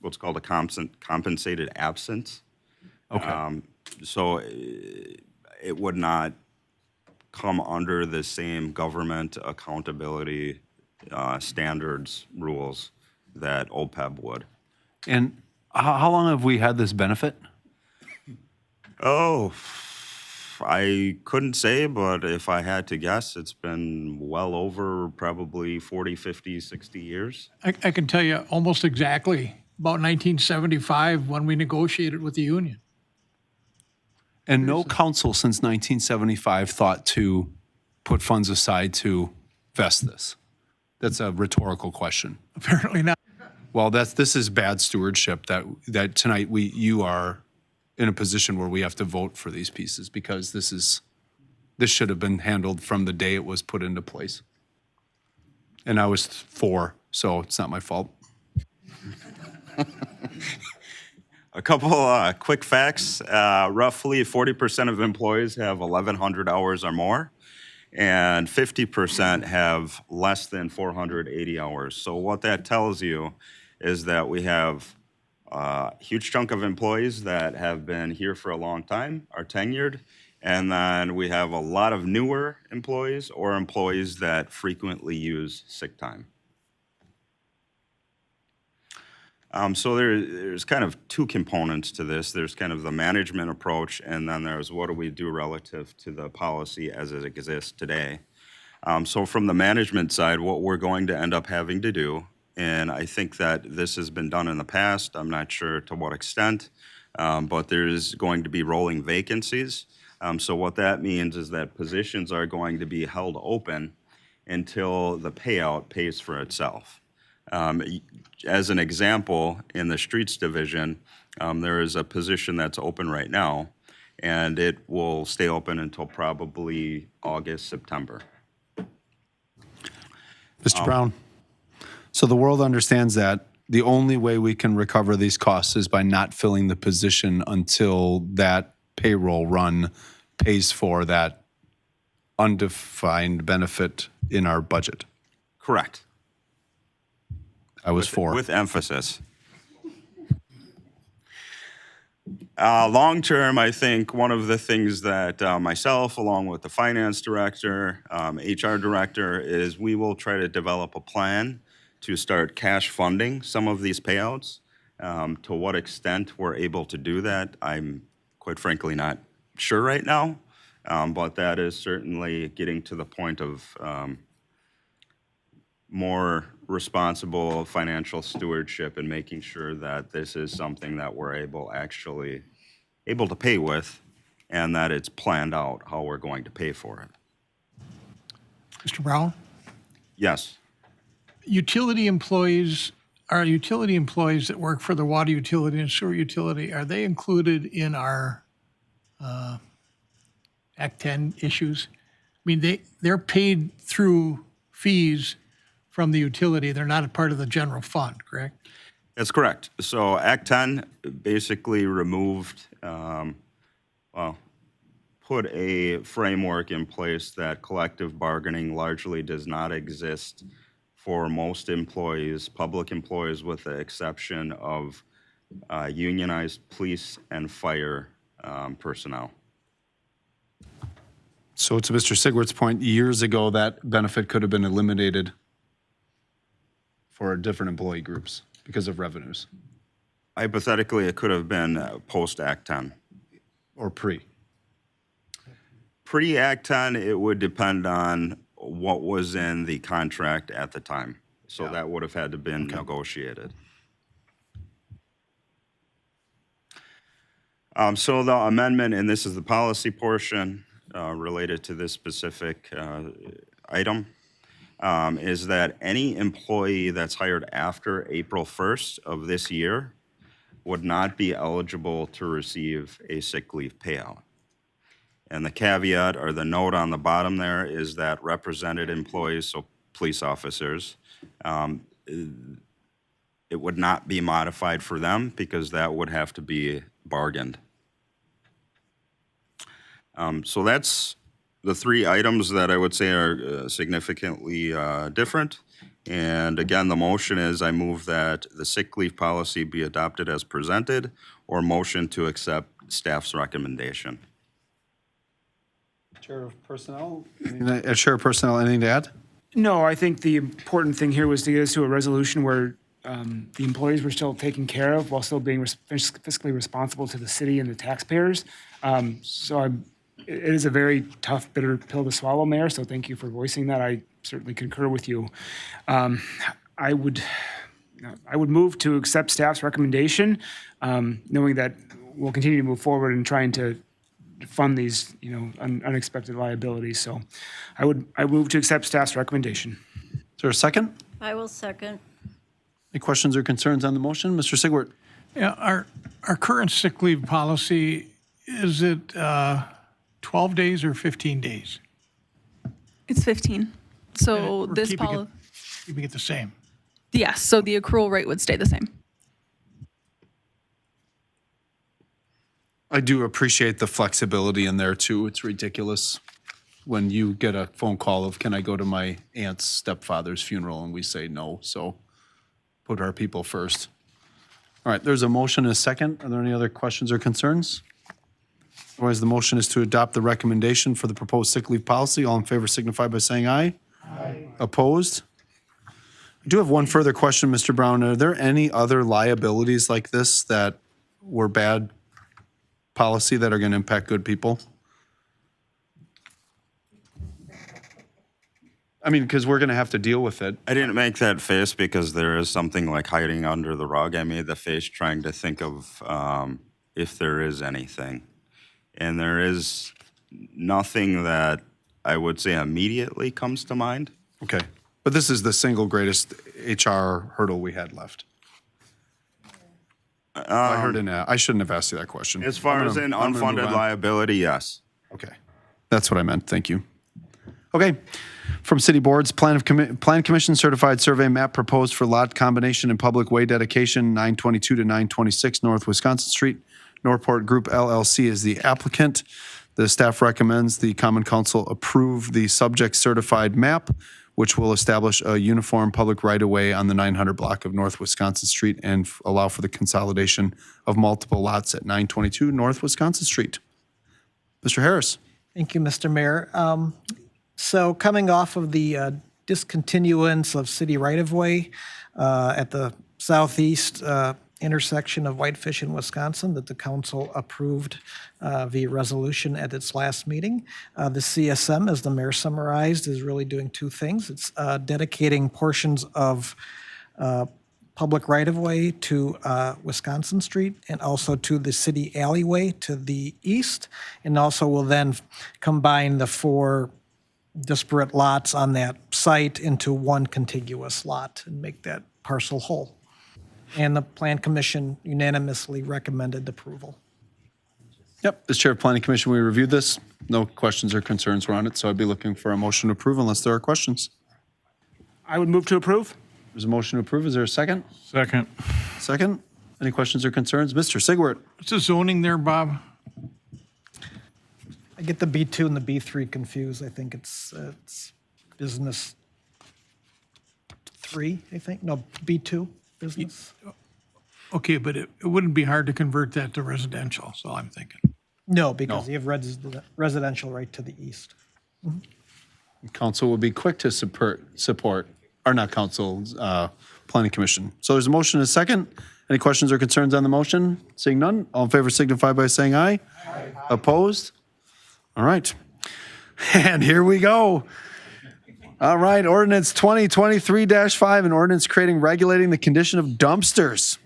what's called a compensated absence. Okay. So it would not come under the same government accountability standards rules that OPEB would. And how long have we had this benefit? Oh, I couldn't say, but if I had to guess, it's been well over probably 40, 50, 60 years. I can tell you almost exactly about 1975 when we negotiated with the union. And no council since 1975 thought to put funds aside to vest this. That's a rhetorical question. Apparently not. Well, this is bad stewardship that tonight you are in a position where we have to vote for these pieces because this should have been handled from the day it was put into place. And I was 4, so it's not my fault. A couple quick facts. Roughly 40% of employees have 1,100 hours or more, and 50% have less than 480 hours. So what that tells you is that we have a huge chunk of employees that have been here for a long time, are tenured, and then we have a lot of newer employees or employees that frequently use sick time. So there's kind of two components to this. There's kind of the management approach, and then there's what do we do relative to the policy as it exists today. So from the management side, what we're going to end up having to do, and I think that this has been done in the past, I'm not sure to what extent, but there's going to be rolling vacancies. So what that means is that positions are going to be held open until the payout pays for itself. As an example, in the streets division, there is a position that's open right now, and it will stay open until probably August, September. Mr. Brown, so the world understands that the only way we can recover these costs is by not filling the position until that payroll run pays for that undefined benefit in our budget. Correct. I was for. With emphasis. Long term, I think one of the things that myself, along with the finance director, HR director, is we will try to develop a plan to start cash funding some of these payouts. To what extent we're able to do that, I'm quite frankly not sure right now, but that is certainly getting to the point of more responsible financial stewardship and making sure that this is something that we're able to pay with, and that it's planned out how we're going to pay for it. Mr. Brown? Yes. Utility employees, our utility employees that work for the water utility and sewer utility, are they included in our Act 10 issues? I mean, they're paid through fees from the utility. They're not a part of the general fund, correct? That's correct. So Act 10 basically removed, put a framework in place that collective bargaining largely does not exist for most employees, public employees, with the exception of unionized police and fire personnel. So to Mr. Sigwart's point, years ago, that benefit could have been eliminated for different employee groups because of revenues, Hypothetically, it could have been post-Act 10. or pre. Pre-Act 10, it would depend on what was in the contract at the time. So that would have had to been negotiated. So the amendment, and this is the policy portion related to this specific item, is that any employee that's hired after April 1st of this year would not be eligible to receive a sick leave payout. And the caveat or the note on the bottom there is that represented employees, so police officers, it would not be modified for them because that would have to be bargained. So that's the three items that I would say are significantly different. And again, the motion is I move that the sick leave policy be adopted as presented, or motion to accept staff's recommendation. Chair of Personnel? Chair of Personnel, anything to add? No, I think the important thing here was to get us to a resolution where the employees were still taken care of while still being fiscally responsible to the city and the taxpayers. It is a very tough, bitter pill to swallow, Mayor, so thank you for voicing that. I certainly concur with you. I would move to accept staff's recommendation, knowing that we'll continue to move forward in trying to fund these, unexpected liabilities. So I move to accept staff's recommendation. Is there a second? I will second. Any questions or concerns on the motion? Mr. Sigwart? Yeah, our current sick leave policy, is it 12 days or 15 days? It's 15. So We're this keeping policy, keeping it the same. yes, so the accrual rate would stay the same. I do appreciate the flexibility in there too. It's ridiculous when you get a phone call of, can I go to my aunt's stepfather's funeral? And we say no, so put our people first. All right, there's a motion and a second. Are there any other questions or concerns? Otherwise, the motion is to adopt the recommendation for the proposed sick leave policy. All in favor signify by saying aye. Aye. Opposed? I do have one further question, Mr. Brown. Are there any other liabilities like this that were bad policy that are going to impact good people? I mean, because we're going to have to deal with it. I didn't make that face because there is something like hiding under the rug. I made the face trying to think of if there is anything. And there is nothing that I would say immediately comes to mind. Okay. But this is the single greatest HR hurdle we had left. I heard I shouldn't have asked you that question. As far as an I'm gonna move unfunded on. liability, yes. Okay. That's what I meant. Thank you. Okay. From City Boards, Plan Commission Certified Survey Map proposed for lot combination and public way dedication, 922 to 926 North Wisconsin Street. Norport Group LLC is the applicant. The staff recommends the Common Council approve the subject certified map, which will establish a uniform public right-of-way on the 900 block of North Wisconsin Street and allow for the consolidation of multiple lots at 922 North Wisconsin Street. Mr. Harris. Thank you, Mr. Mayor. So coming off of the discontinuance of city right-of-way at the southeast intersection of Whitefish and Wisconsin that the council approved via resolution at its last meeting. The CSM, as the mayor summarized, is really doing two things. It's dedicating portions of public right-of-way to Wisconsin Street and also to the city alleyway to the east, and also will then combine the 4 disparate lots on that site into one contiguous lot and make that parcel whole. And the Plan Commission unanimously recommended approval. Yep, as Chair of Planning Commission, we reviewed this. No questions or concerns were on it, so I'd be looking for a motion to approve unless there are questions. I would move to approve. There's a motion to approve. Is there a second? Second. Second? Any questions or concerns? Mr. Sigwart. What's the zoning there, Bob? I get the B2 and the B3 confused. I think it's business 3, I think. No, B2, business. Okay, but it wouldn't be hard to convert that to residential, that's all I'm thinking. No, because you have residential right to the east. Council will be quick to support, or not council, Planning Commission. So there's a motion and a second. Any questions or concerns on the motion? Seeing none, all in favor signify by saying aye. Aye. Opposed? All right. And here we go. All right, ordinance 2023-5, an ordinance regulating the condition of dumpsters.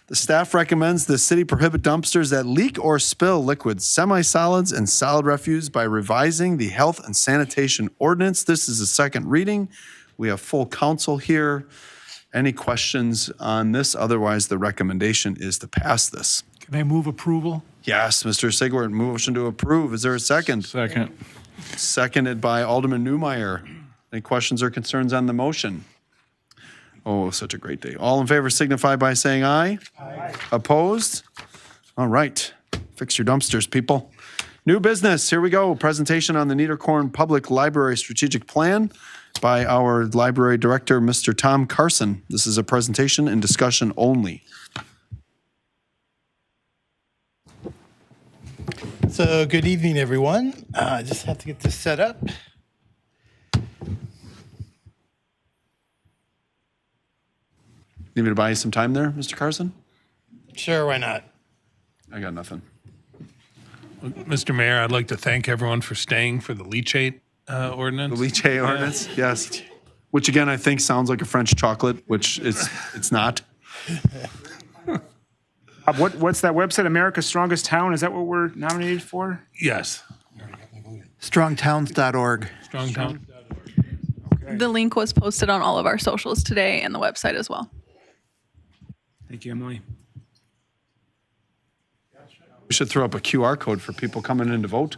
The staff recommends the city prohibit dumpsters that leak or spill liquids, semi-solids, and solid refuse by revising the health and sanitation ordinance. This is a second reading. We have full council here. Any questions on this? Otherwise, the recommendation is to pass this. Can I move approval? Yes, Mr. Sigwart, motion to approve. Is there a second? Second. Seconded by Alderman Newmeyer. Any questions or concerns on the motion? Oh, such a great day. All in favor signify by saying aye. Aye. Opposed? All right. Fix your dumpsters, people. New business. Here we go. Presentation on the Niederkorn Public Library Strategic Plan by our library director, Mr. Tom Carson. This is a presentation and discussion only. So good evening, everyone. I just have to get this set up. Need me to buy you some time there, Mr. Carson? Sure, why not? I got nothing. Mr. Mayor, I'd like to thank everyone for staying for the leachate ordinance. The leachate ordinance, yes. Which again, I think sounds like a French chocolate, which it's not. What's that website, America's Strongest Town? Is that what we're nominated for? Yes. Strongtowns.org. Strongtown. The link was posted on all of our socials today and the website as well. Thank you, Emily. We should throw up a QR code for people coming in to vote.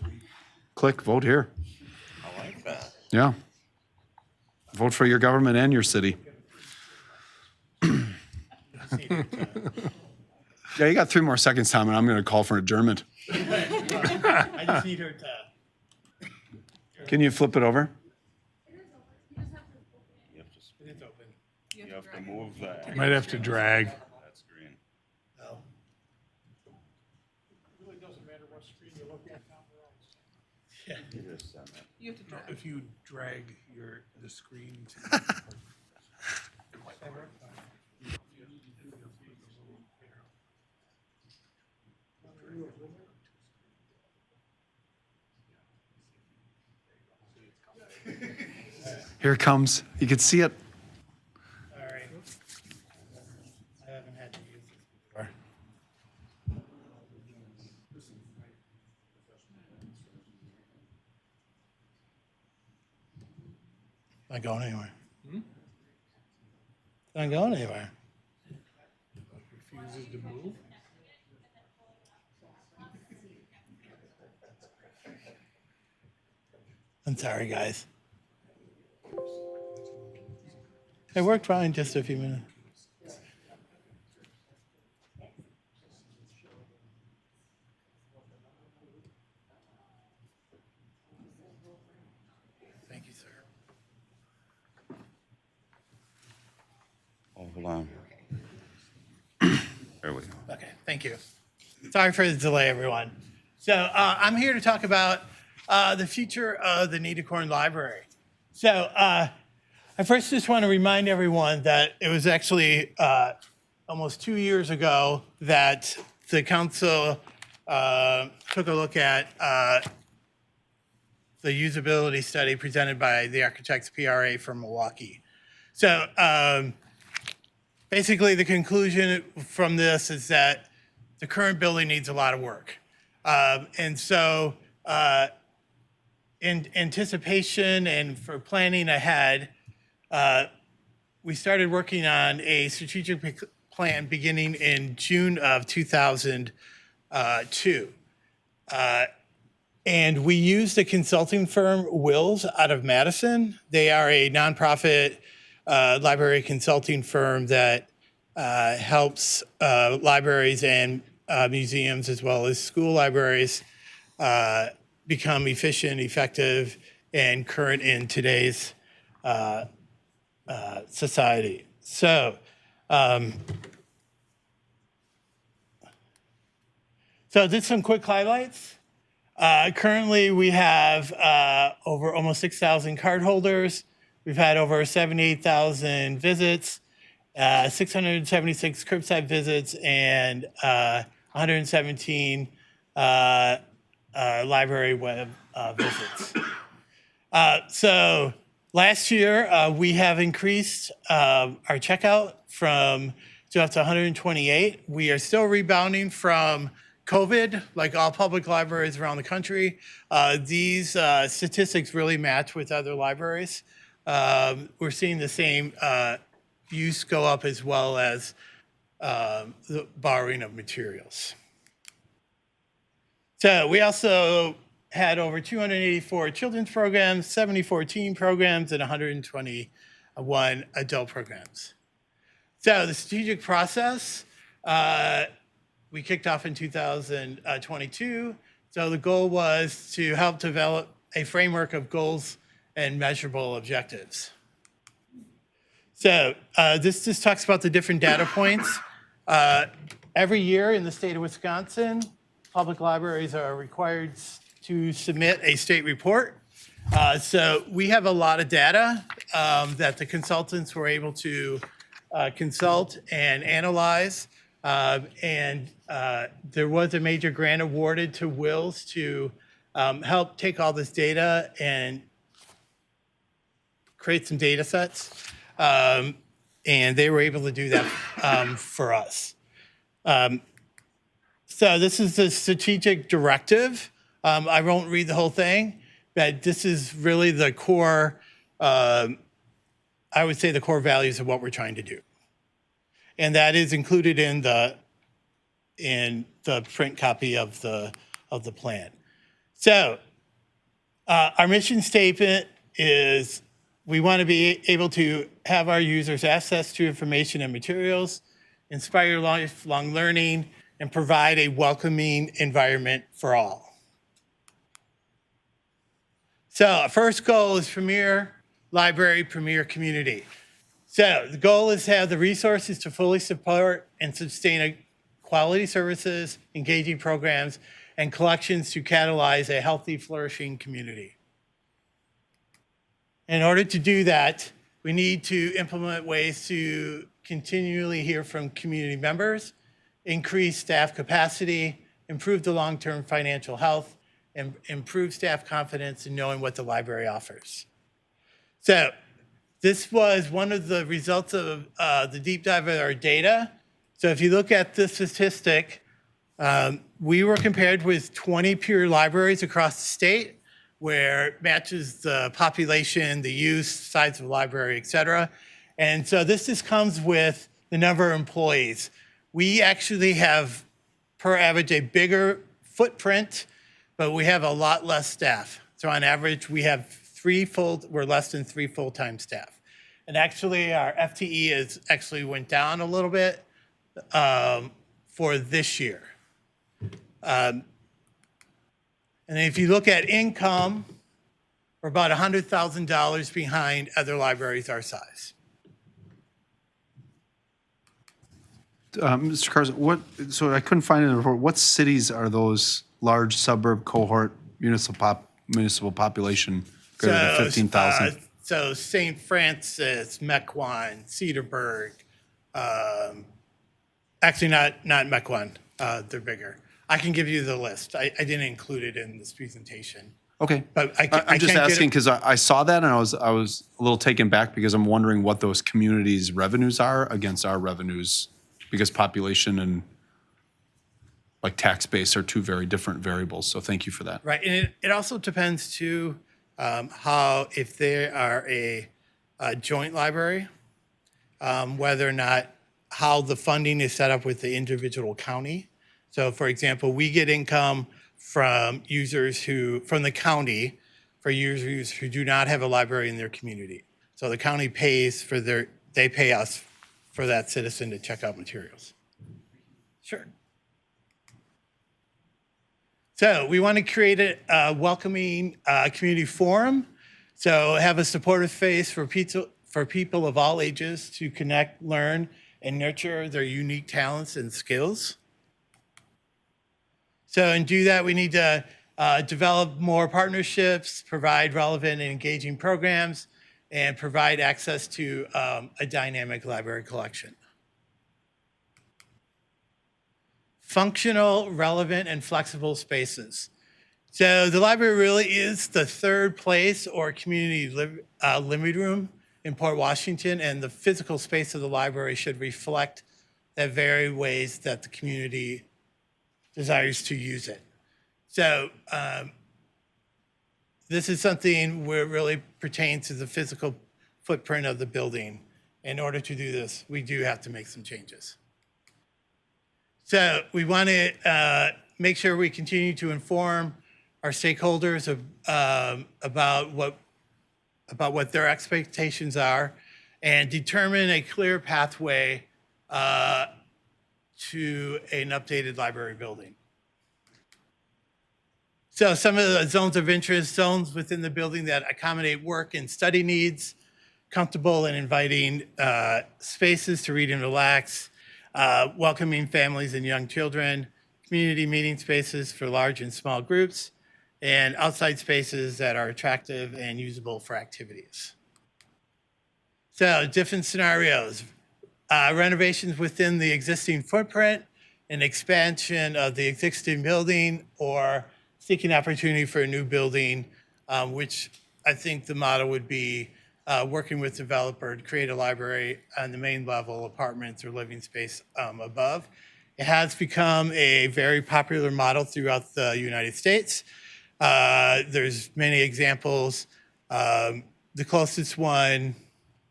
Click, vote here. I like that. Yeah. Vote for your government and your city. Yeah, you got 3 more seconds, Tom, and I'm going to call for adjournment. I just need her to. Can you flip it over? It's open. You have to move that. You might have to drag. That screen. No. Really doesn't matter what screen you look at, Tom, You have to if you drag the screen. Here it comes. You can see it. All right. I haven't had to use this before. Not going anywhere. Not going anywhere. Refuses to move. I'm sorry, guys. It worked fine just a few minutes. Thank you, sir. Oh, hold on. There we go. Okay, thank you. Sorry for the delay, everyone. So I'm here to talk about the future of the Netacorn Library. So I first just want to remind everyone that it was actually almost 2 years ago that the council took a look at the usability study presented by the Architects PRA from Milwaukee. So basically, the conclusion from this is that the current building needs a lot of work. And so in anticipation and for planning ahead, we started working on a strategic plan beginning in June of 2002. And we used a consulting firm, Wills, out of Madison. They are a nonprofit library consulting firm that helps libraries and museums as well as school libraries become efficient, effective, and current in today's society. So, so just some quick highlights. Currently, we have over almost 6,000 cardholders. We've had over 78,000 visits, 676 curbside visits, and 117 library web visits. So last year, we have increased our checkout from up to 128. We are still rebounding from COVID, like all public libraries around the country. These statistics really match with other libraries. We're seeing the same use go up as well as the borrowing of materials. So we also had over 284 children's programs, 74 teen programs, and 121 adult programs. So the strategic process, we kicked off in 2022. So the goal was to help develop a framework of goals and measurable objectives. So this just talks about the different data points. Every year in the state of Wisconsin, public libraries are required to submit a state report. So we have a lot of data that the consultants were able to consult and analyze. And there was a major grant awarded to Wills to help take all this data and create some data sets. And they were able to do that for us. So this is the strategic directive. I won't read the whole thing, but this is really the core, I would say the core values of what we're trying to do. And that is included in the print copy of the plan. So our mission statement is we want to be able to have our users access to information and materials, inspire lifelong learning, and provide a welcoming environment for all. So our first goal is premier library, premier community. So the goal is to have the resources to fully support and sustain quality services, engaging programs, and collections to catalyze a healthy, flourishing community. In order to do that, we need to implement ways to continually hear from community members, increase staff capacity, improve the long-term financial health, and improve staff confidence in knowing what the library offers. So this was one of the results of the deep dive of our data. So if you look at this statistic, we were compared with 20 peer libraries across the state. where it matches the population, the use, size of the library, et cetera. And so this just comes with the number of employees. We actually have, per average, a bigger footprint, but we have a lot less staff. So on average, we have we're less than 3 full-time staff. And actually, our FTE went down a little bit for this year. And if you look at income, we're about $100,000 behind other libraries our size. Mr. Carson, so I couldn't find it in the report, what cities are those large suburb cohort municipal population greater than 15,000? So St. Francis, Mequon, Cedarburg, actually not Mequon, they're bigger. I can give you the list. I didn't include it in this presentation. Okay. But I'm just asking because I saw that and I was a little taken back because I'm wondering what those communities' revenues are against our revenues, because population and like tax base are two very different variables. So thank you for that. Right, and it also depends too, if they are a joint library, whether or not, how the funding is set up with the individual county. So for example, we get income from from the county for users who do not have a library in their community. So the county pays they pay us for that citizen to check out materials. Sure. So we want to create a welcoming community forum. So have a supportive face for people of all ages to connect, learn, and nurture their unique talents and skills. So and do that, we need to develop more partnerships, provide relevant and engaging programs, and provide access to a dynamic library collection. Functional, relevant, and flexible spaces. So the library really is the third place or community living room in Port Washington, and the physical space of the library should reflect the very ways that the community desires to use it. So this is something where it really pertains to the physical footprint of the building. In order to do this, we do have to make some changes. So we want to make sure we continue to inform our stakeholders about what their expectations are and determine a clear pathway to an updated library building. So some of the zones of interest, zones within the building that accommodate work and study needs, comfortable and inviting spaces to read and relax, welcoming families and young children, community meeting spaces for large and small groups, and outside spaces that are attractive and usable for activities. So different scenarios, renovations within the existing footprint, an expansion of the existing building, or seeking opportunity for a new building, which I think the model would be working with developer to create a library on the main level, apartments or living space above. It has become a very popular model throughout the United States. There's many examples. The closest one,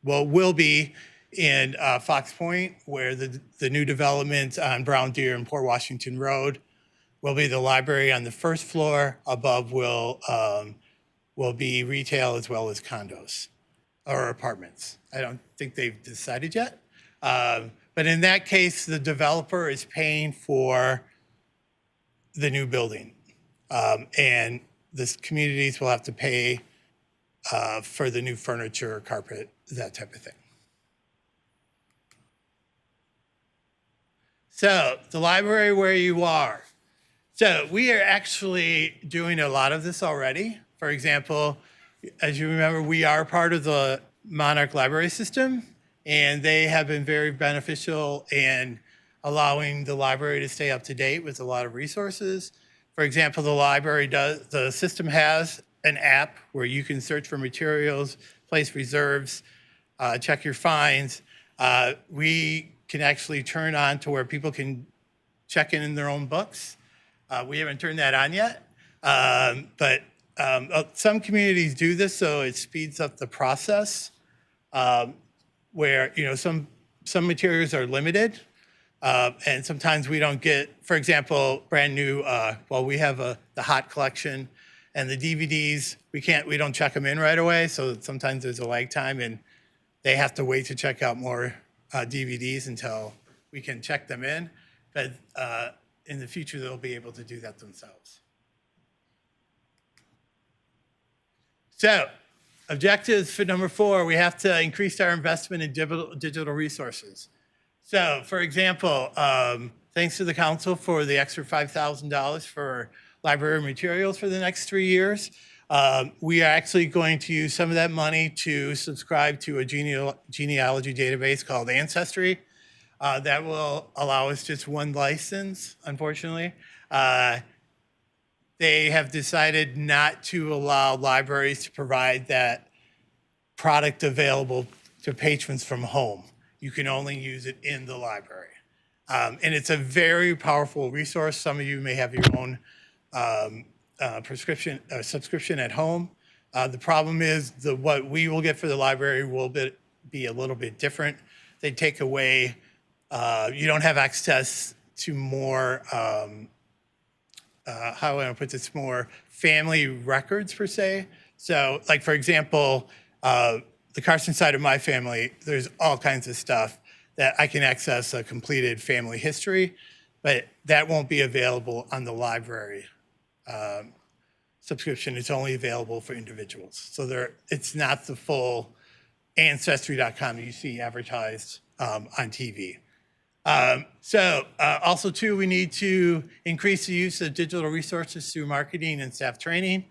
will be in Fox Point, where the new development on Brown Deer and Port Washington Road will be the library on the first floor. Above will be retail as well as condos or apartments. I don't think they've decided yet. But in that case, the developer is paying for the new building. And the communities will have to pay for the new furniture, carpet, that type of thing. So the library where you are. So we are actually doing a lot of this already. For example, as you remember, we are part of the Monarch Library System, and they have been very beneficial in allowing the library to stay up to date with a lot of resources. For example, the system has an app where you can search for materials, place reserves, check your finds. We can actually turn on to where people can check in their own books. We haven't turned that on yet, but some communities do this, so it speeds up the process. Where some materials are limited, and sometimes we don't get, for example, brand new. We have the hot collection, and the DVDs we don't check them in right away. So sometimes there's a lag time, and they have to wait to check out more DVDs until we can check them in. But in the future, they'll be able to do that themselves. So, objectives for number 4, we have to increase our investment in digital resources. So, for example, thanks to the council for the extra $5,000 for library materials for the next 3 years. We are actually going to use some of that money to subscribe to a genealogy database called Ancestry. That will allow us just one license, unfortunately. They have decided not to allow libraries to provide that product available to patrons from home. You can only use it in the library. And it's a very powerful resource. Some of you may have your own subscription at home. The problem is what we will get for the library will be a little bit different. They take away, you don't have access to more, how do I put this, more family records per se. So like, for example, the Carson side of my family, there's all kinds of stuff that I can access a completed family history, but that won't be available on the library subscription. It's only available for individuals. So it's not the full Ancestry.com that you see advertised on TV. Also too, we need to increase the use of digital resources through marketing and staff training.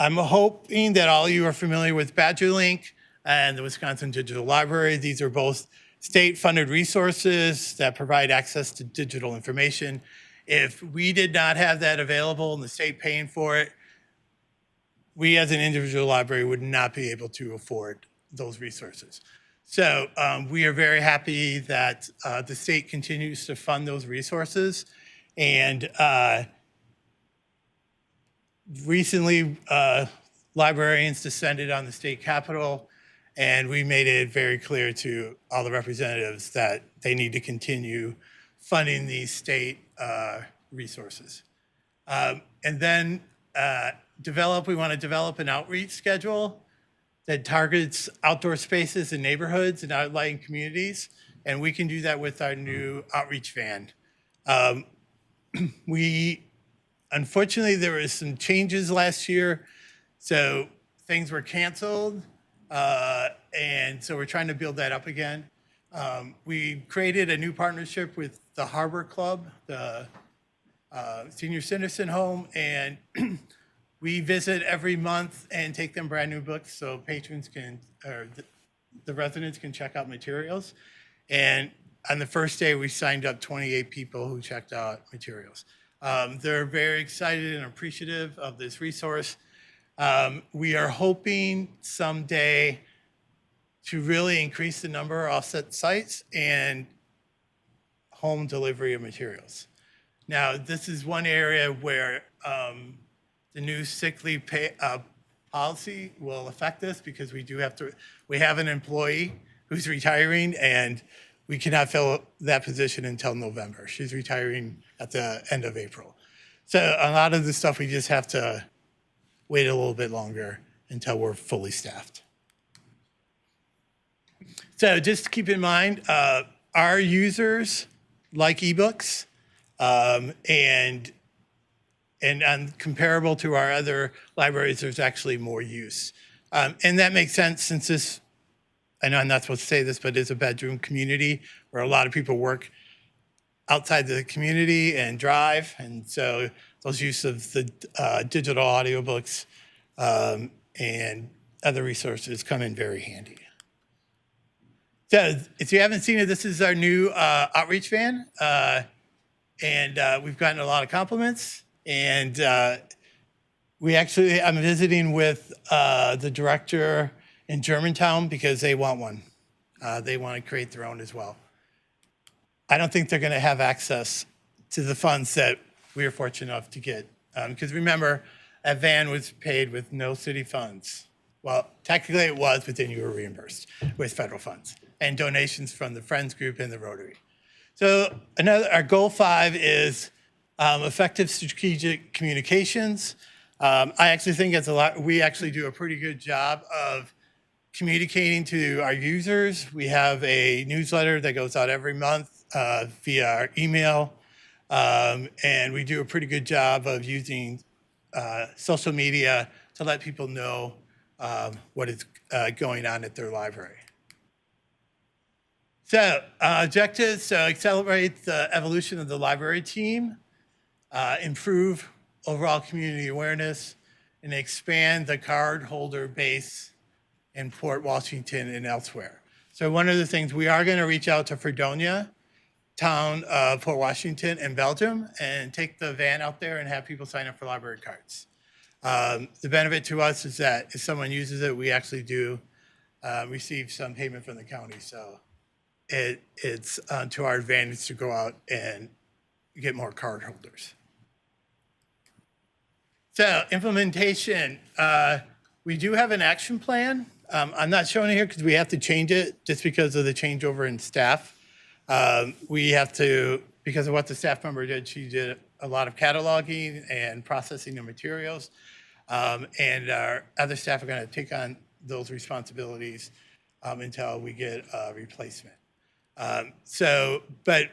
I'm hoping that all of you are familiar with BadgerLink and the Wisconsin Digital Library. These are both state-funded resources that provide access to digital information. If we did not have that available and the state paying for it, we as an individual library would not be able to afford those resources. So we are very happy that the state continues to fund those resources. And recently, librarians descended on the state capitol, and we made it very clear to all the representatives that they need to continue funding these state resources. And then we want to develop an outreach schedule that targets outdoor spaces in neighborhoods and outlying communities. And we can do that with our new outreach van. Unfortunately, there was some changes last year. So things were canceled. And so we're trying to build that up again. We created a new partnership with the Harbor Club, the senior citizen home, and we visit every month and take them brand new books so patrons the residents can check out materials. And on the first day, we signed up 28 people who checked out materials. They're very excited and appreciative of this resource. We are hoping someday to really increase the number of offset sites and home delivery of materials. Now, this is one area where the new sick leave pay policy will affect us because we have an employee who's retiring and we cannot fill that position until November. She's retiring at the end of April. So a lot of the stuff we just have to wait a little bit longer until we're fully staffed. So just keep in mind, our users like ebooks and comparable to our other libraries, there's actually more use. And that makes sense since this, I know I'm not supposed to say this, but it's a bedroom community where a lot of people work outside the community and drive. And so those use of the digital audiobooks and other resources come in very handy. So if you haven't seen it, this is our new outreach van. And we've gotten a lot of compliments. And I'm visiting with the director in Germantown because they want one. They want to create their own as well. I don't think they're going to have access to the funds that we are fortunate enough to get. Because remember, that van was paid with no city funds. Well, technically it was, but then you were reimbursed with federal funds and donations from the Friends Group and the Rotary. So our goal 5 is effective strategic communications. I actually think we actually do a pretty good job of communicating to our users. We have a newsletter that goes out every month via our email, and we do a pretty good job of using social media to let people know what is going on at their library. So objectives, so accelerate the evolution of the library team, improve overall community awareness, and expand the card holder base in Port Washington and elsewhere. So one of the things, we are going to reach out to Fredonia, town of Port Washington and Belgium, and take the van out there and have people sign up for library cards. The benefit to us is that if someone uses it, we actually do receive some payment from the county. So it's to our advantage to go out and get more card holders. So implementation, we do have an action plan. I'm not showing it here because we have to change it just because of the changeover in staff. We have to, because of what the staff member did, she did a lot of cataloging and processing of materials. And our other staff are going to take on those responsibilities until we get a replacement. But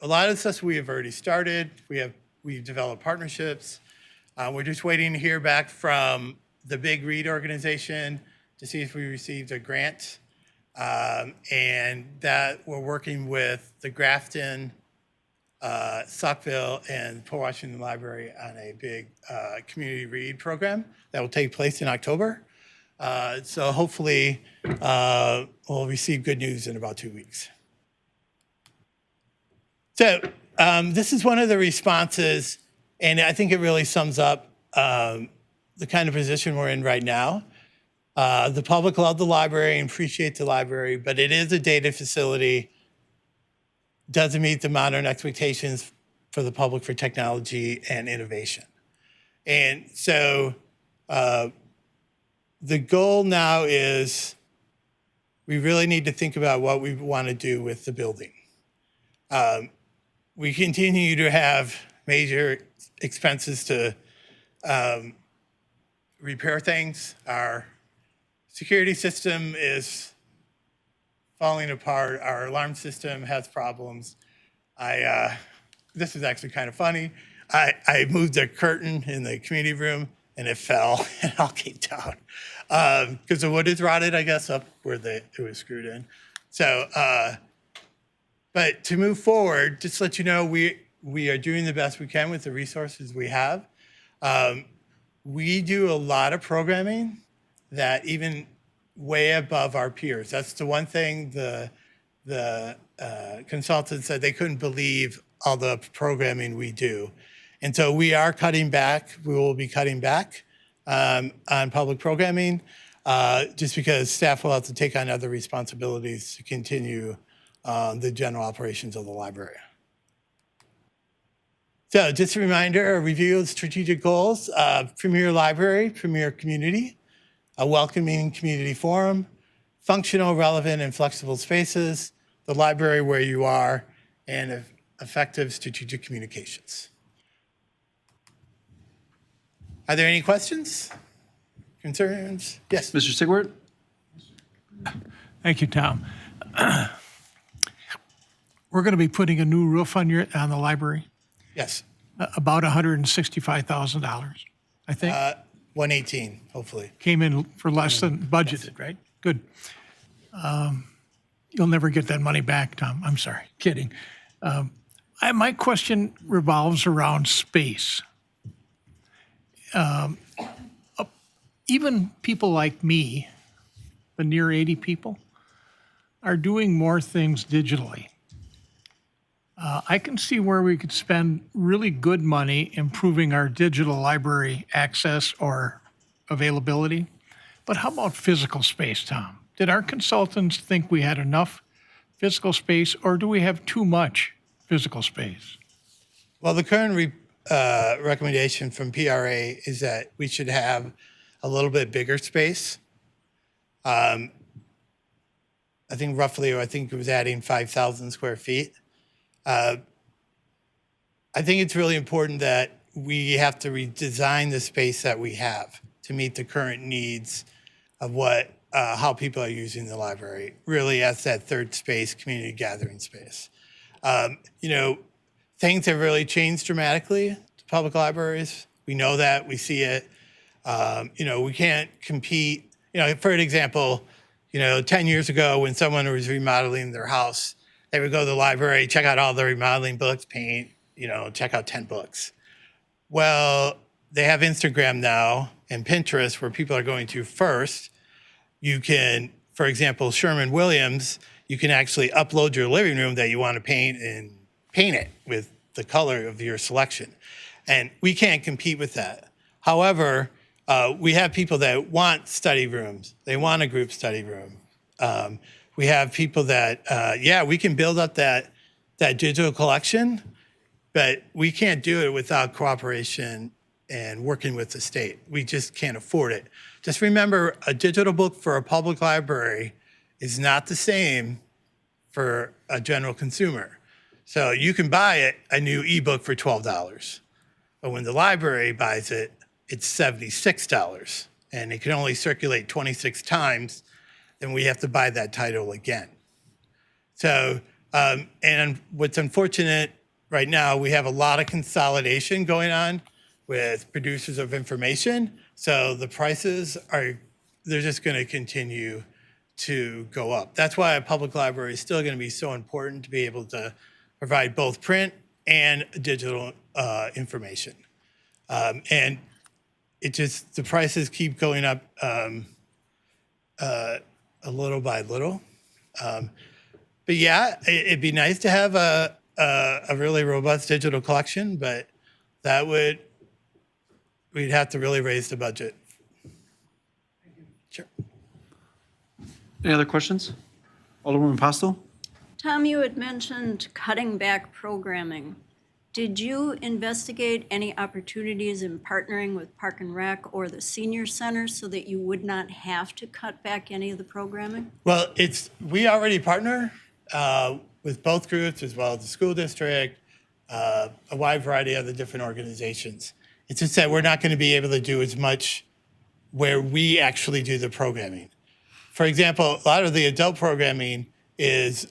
a lot of the stuff we have already started. We've developed partnerships. We're just waiting to hear back from the Big Read organization to see if we received a grant. And that we're working with the Grafton, Saukville, and Port Washington Library on a big community read program that will take place in October. So hopefully we'll receive good news in about 2 weeks. So this is one of the responses, and I think it really sums up the kind of position we're in right now. The public love the library and appreciate the library, but it is a dated facility, doesn't meet the modern expectations for the public for technology and innovation. And so the goal now is we really need to think about what we want to do with the building. We continue to have major expenses to repair things. Our security system is falling apart. Our alarm system has problems. This is actually kind of funny. I moved a curtain in the community room and it fell and it all came down. Because the wood is rotted, I guess, up where it was screwed in. So, but to move forward, just to let you know, we are doing the best we can with the resources we have. We do a lot of programming that even way above our peers. That's the one thing the consultant said they couldn't believe all the programming we do. And so we are cutting back. We will be cutting back on public programming just because staff will have to take on other responsibilities to continue the general operations of the library. So just a reminder, a review of strategic goals, premier library, premier community, a welcoming community forum, functional, relevant, and flexible spaces, the library where you are, and effective strategic communications. Are there any questions, concerns? Yes. Mr. Sigwart? Thank you, Tom. We're going to be putting a new roof on the library, Yes. about $165,000, I think. 118, hopefully. Came in for less than budgeted, right? Good. You'll never get that money back, Tom. I'm sorry, kidding. My question revolves around space. Even people like me, the near 80 people, are doing more things digitally. I can see where we could spend really good money improving our digital library access or availability. But how about physical space, Tom? Did our consultants think we had enough physical space, or do we have too much physical space? Well, the current recommendation from PRA is that we should have a little bit bigger space. I think roughly, I think it was adding 5,000 square feet. I think it's really important that we have to redesign the space that we have to meet the current needs of what how people are using the library, really as that third space, community gathering space. You know, things have really changed dramatically to public libraries. We know that, we see it. You know, we can't compete. You know, for an example, you know, 10 years ago when someone was remodeling their house, they would go to the library, check out all the remodeling books, paint, you know, check out 10 books. Well, they have Instagram now and Pinterest where people are going to first. You can, for example, Sherwin-Williams, you can actually upload your living room that you want to paint and paint it with the color of your selection. And we can't compete with that. However, we have people that want study rooms. They want a group study room. We have people that, yeah, we can build up that digital collection, but we can't do it without cooperation and working with the state. We just can't afford it. Just remember, a digital book for a public library is not the same for a general consumer. So you can buy a new ebook for $12, but when the library buys it, it's $76, and it can only circulate 26 times, then we have to buy that title again. So, and what's unfortunate right now, we have a lot of consolidation going on with producers of information. So the prices they're just gonna continue to go up. That's why a public library is still gonna be so important to be able to provide both print and digital information. And it just, the prices keep going up a little by little. But yeah, it'd be nice to have a really robust digital collection, but we'd have to really raise the budget. Sure. Any other questions? Alderwoman Postel? Tom, you had mentioned cutting back programming. Did you investigate any opportunities in partnering with Park and Rec or the senior center so that you would not have to cut back any of the programming? Well, we already partner with both groups as well as the school district, a wide variety of the different organizations. It's just that we're not going to be able to do as much where we actually do the programming. For example, a lot of the adult programming is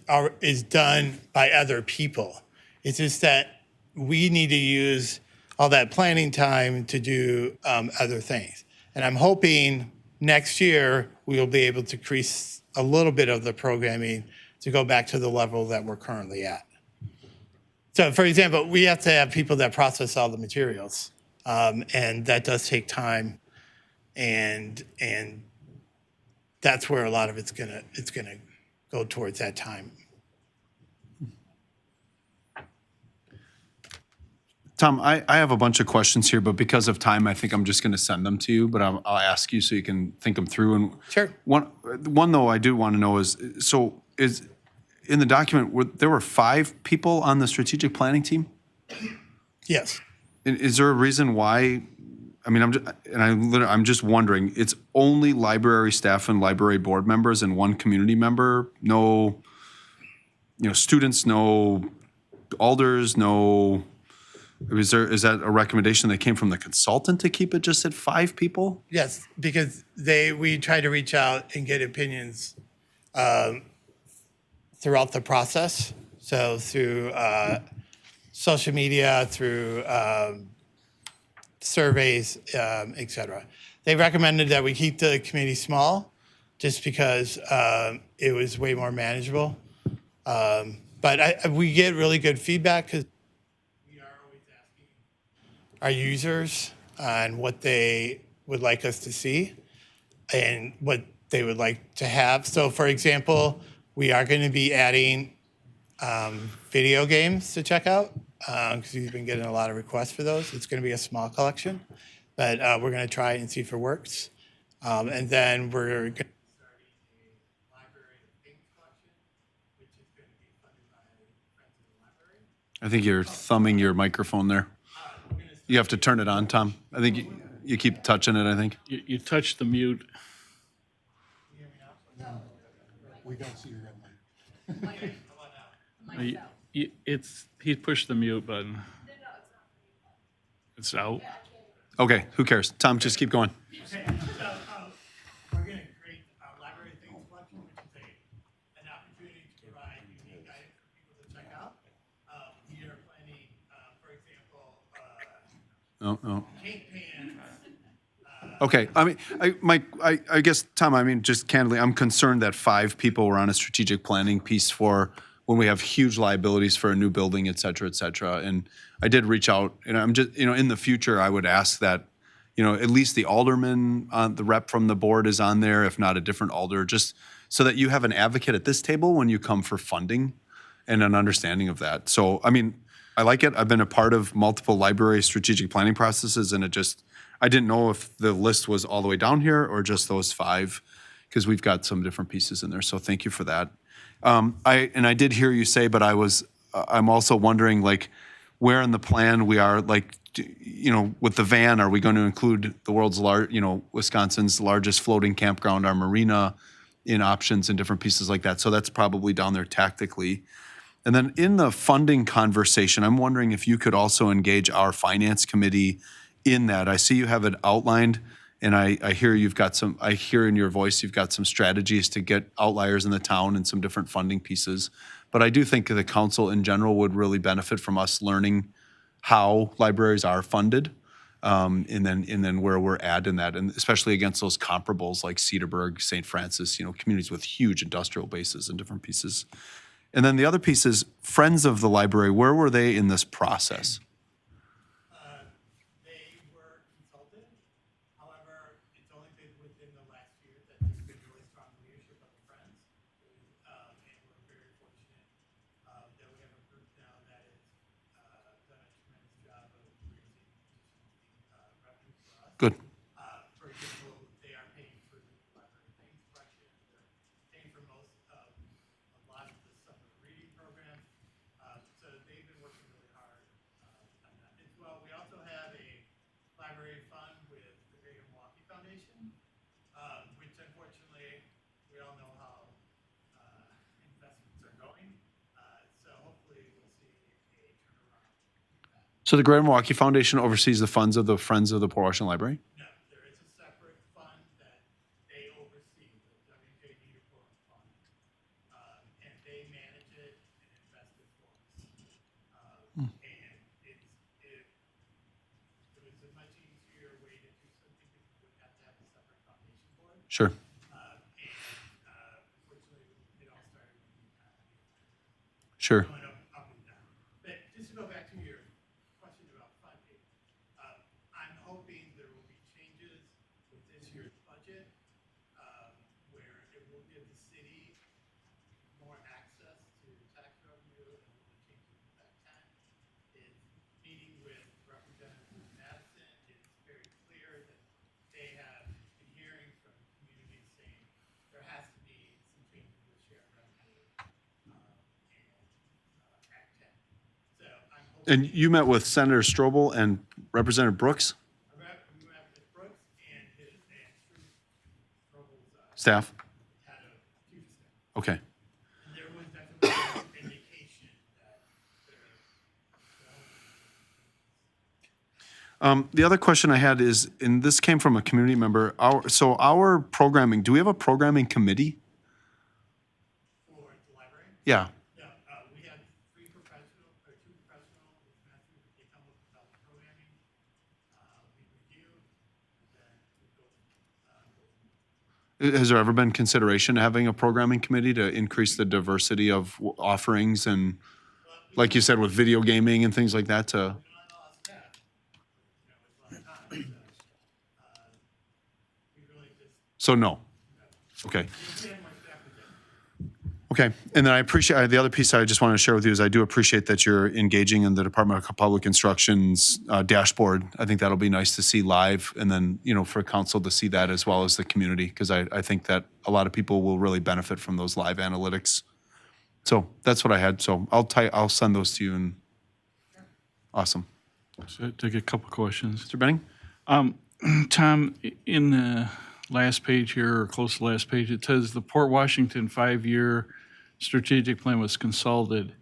done by other people. It's just that we need to use all that planning time to do other things. And I'm hoping next year we will be able to increase a little bit of the programming to go back to the level that we're currently at. So for example, we have to have people that process all the materials. And that does take time. And that's where a lot of it's gonna go towards that time. Tom, I have a bunch of questions here, but because of time, I think I'm just going to send them to you, but I'll ask you so you can think them through. And Sure. One though I do want to know is in the document, there were 5 people on the strategic planning team? Yes. Is there a reason why? I mean, I'm just wondering, it's only library staff and library board members and one community member? No, students, no alders, no... Is that a recommendation that came from the consultant to keep it just at 5 people? Yes, because we try to reach out and get opinions throughout the process. So through social media, through surveys, et cetera. They recommended that we keep the committee small just because it was way more manageable. But we get really good feedback because our users on what they would like us to see and what they would like to have. So for example, we are going to be adding video games to check out because we've been getting a lot of requests for those. It's going to be a small collection, but we're going to try it and see if it works. And then we're going to start a library of paint collection, which is going to be funded by Friends of the Library. I think you're thumbing your microphone there. We're going to You have to turn it on, Tom. I think you keep touching it, I think. You touch the mute. We don't see your red light. He pushed the mute button. It's out. Okay, who cares? Tom, just keep going. Okay, so we're going to create our library things collection, which is an opportunity to provide unique items for people to check out. We are planning, for example, No. cake pans. Okay, I mean, I guess, Tom, I mean, just candidly, I'm concerned that 5 people were on a strategic planning piece for when we have huge liabilities for a new building, et cetera, et cetera. And I did reach out, and I'm just, in the future, I would ask that, at least the alderman, the rep from the board is on there, if not a different alder, just so that you have an advocate at this table when you come for funding and an understanding of that. So, I mean, I like it. I've been a part of multiple library strategic planning processes, and I didn't know if the list was all the way down here or just those 5, because we've got some different pieces in there. So thank you for that. I did hear you say, but I'm also wondering, like, where in the plan we are, like, with the van, are we going to include the world's Wisconsin's largest floating campground, our marina, in options and different pieces like that? So that's probably down there tactically. And then in the funding conversation, I'm wondering if you could also engage our finance committee in that. I see you have it outlined, and I hear I hear in your voice you've got some strategies to get outliers in the town and some different funding pieces. But I do think the council in general would really benefit from us learning how libraries are funded, and then where we're at in that, and especially against those comparables like Cedarburg, St. Francis, communities with huge industrial bases and different pieces. And then the other piece is Friends of the Library. Where were they in this process? They were consulted. However, it's only been within the last year that there's been really strong leadership of the Friends. And we're very fortunate that we have a group now that has done a tremendous job of raising revenue for us. Good. For example, they are paying for the library things collection. They're paying for most of a lot of the summer reading programs. So they've been working really hard on that as well. We also have a library fund with the Greater Milwaukee Foundation, which unfortunately we all know how investments are going. So hopefully we'll see a turnaround. So the Greater Milwaukee Foundation oversees the funds of the Friends of the Port Washington Library? No, there is a separate fund that they oversee, the W.J. Dieter Forum Fund, and they manage it and invest it for us. And it was a much easier way to do something because we wouldn't have to have a separate foundation for it. Sure. Unfortunately, it all started with the economy. Sure. Going up and down. But just to go back to your question about funding, I'm hoping there will be changes with this year's budget where it will give the city more access to tax revenue, and one of the changes with that 10 is meeting with Representative Madison. It's very clear that they have been hearing from communities saying there has to be some changes with shared revenue and Act 10. So I'm hoping. And you met with Senator Strobel and Representative Brooks, We met with Brooks and Strobel's staff? had a chief of staff. Okay. And there was definitely an indication that The other question I had is, and this came from a community member, our programming, do we have a programming committee? for the library. Yeah. Yeah, we have 2 professionals with masters that they come up with the programming. We review, and then we go. Has there ever been consideration of having a programming committee to increase the diversity of offerings and, like you said, with video gaming and things like that to? So no. Okay. Okay, and then I appreciate, the other piece I just wanted to share with you is I do appreciate that you're engaging in the Department of Public Instruction's dashboard. I think that'll be nice to see live, and then, for council to see that as well as the community, because I think that a lot of people will really benefit from those live analytics. So that's what I had, so I'll send those to you, and awesome. So take a couple questions. Mr. Benning? Tom, in the last page here, or close to the last page, it says the Port Washington 5-year strategic plan was consulted.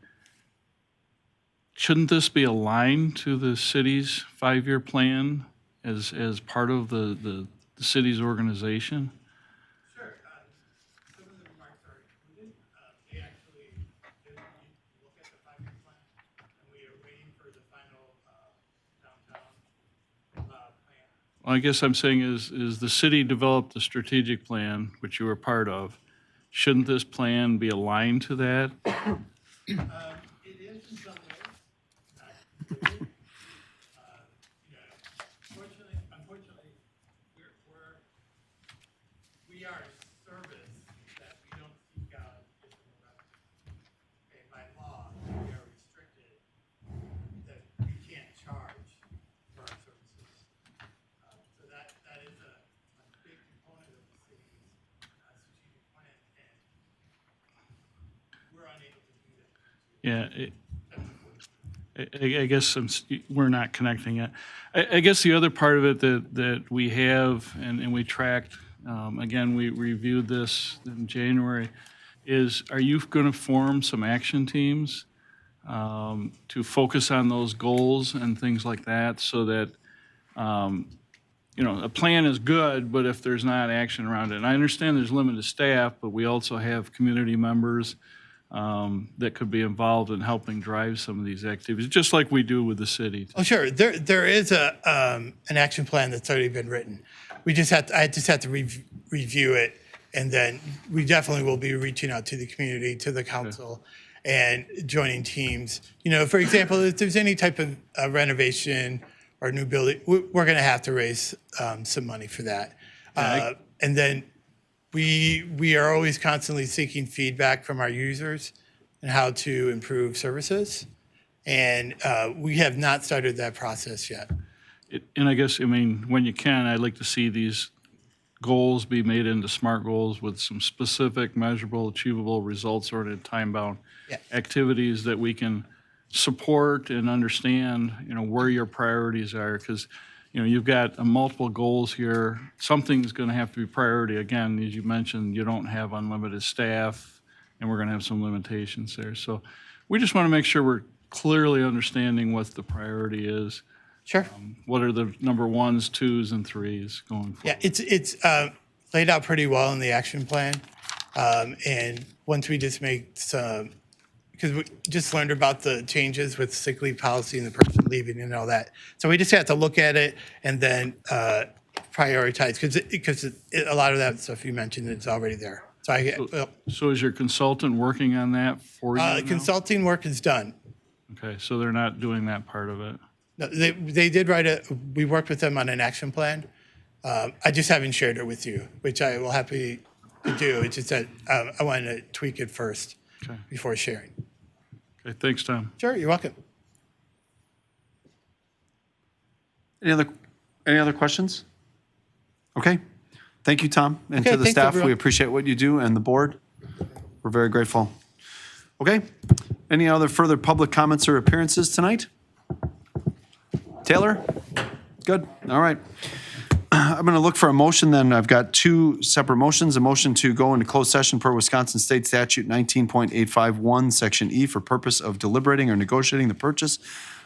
Shouldn't this be aligned to the city's 5-year plan as part of the city's organization? Sure. Some of the remarks are included. They actually did look at the 5-year plan, and we are waiting for the final downtown plan. Well, I guess I'm saying is the city developed the strategic plan, which you were part of. Shouldn't this plan be aligned to that? It is in some ways. Unfortunately, we are a service that we don't seek out additional revenue. Okay, by law, we are restricted that we can't charge for our services. So that is a big component of the city's strategic plan, and we're unable to do that. Yeah. I guess we're not connecting it. I guess the other part of it that we have and we tracked, again, we reviewed this in January, is are you going to form some action teams to focus on those goals and things like that so that, a plan is good, but if there's not action around it. And I understand there's limited staff, but we also have community members that could be involved in helping drive some of these activities, just like we do with the city. Oh, sure. There is an action plan that's already been written. I just have to review it, and then we definitely will be reaching out to the community, to the council, and joining teams. For example, if there's any type of renovation or new building, we're going to have to raise some money for that. And then we are always constantly seeking feedback from our users and how to improve services. And we have not started that process yet. And I guess, when you can, I'd like to see these goals be made into SMART goals with some specific, measurable, achievable, results-oriented, time-bound activities that we can support and understand, where your priorities are. Because, you've got multiple goals here. Something's going to have to be priority. Again, as you mentioned, you don't have unlimited staff, and we're going to have some limitations there. So we just want to make sure we're clearly understanding what the priority is. Sure. What are the number 1s, 2s, and 3s going forward? Yeah, it's laid out pretty well in the action plan. And once we just make some, because we just learned about the changes with sick leave policy and the person leaving and all that. So we just have to look at it and then prioritize, because a lot of that stuff you mentioned is already there. So is your consultant working on that for you now? Consulting work is done. Okay, so they're not doing that part of it. No, they did write we worked with them on an action plan. I just haven't shared it with you, which I will happy to do. It's just that I wanted to tweak it first before sharing. Okay, thanks, Tom. Sure, you're welcome. Any other questions? Okay. Thank you, Tom. And Okay, to the thanks, staff, everyone. we appreciate what you do, and the board. We're very grateful. Okay. Any other further public comments or appearances tonight? Taylor? Good. All right. I'm going to look for a motion then. I've got two separate motions. A motion to go into closed session per Wisconsin State Statute 19.851, Section E, for purpose of deliberating or negotiating the purchase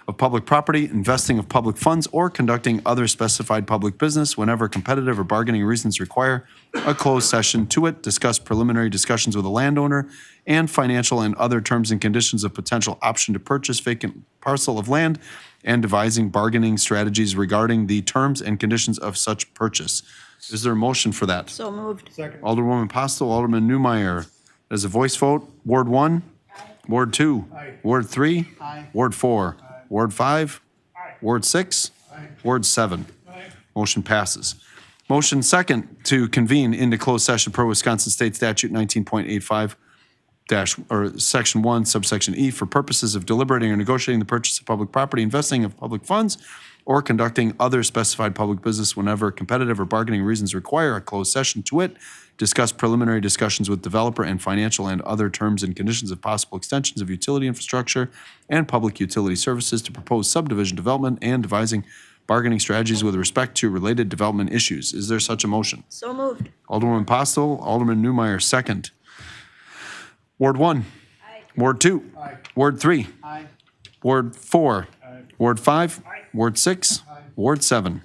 of public property, investing of public funds, or conducting other specified public business whenever competitive or bargaining reasons require a closed session to it, discuss preliminary discussions with a landowner, and financial and other terms and conditions of potential option to purchase vacant parcel of land, and devising bargaining strategies regarding the terms and conditions of such purchase. Is there a motion for that? So moved. Alderwoman Postle, Alderman Newmeyer. As a voice vote, Ward 1, Ward 2, Ward 3, Ward 4, Ward 5, Ward 6, Ward 7. Motion passes. Motion second to convene into closed session per Wisconsin State Statute 19.85 Section 1, subsection E, for purposes of deliberating or negotiating the purchase of public property, investing of public funds, or conducting other specified public business whenever competitive or bargaining reasons require a closed session, to wit, discuss preliminary discussions with developer and financial and other terms and conditions of possible extensions of utility infrastructure and public utility services, to propose subdivision development and devising bargaining strategies with respect to related development issues. Is there such a motion? So moved. Alderwoman Postle, Alderman Newmeyer, second. Ward 1. Ward 2. Ward 3. Ward 4. Ward 5. Ward 6. Ward 7.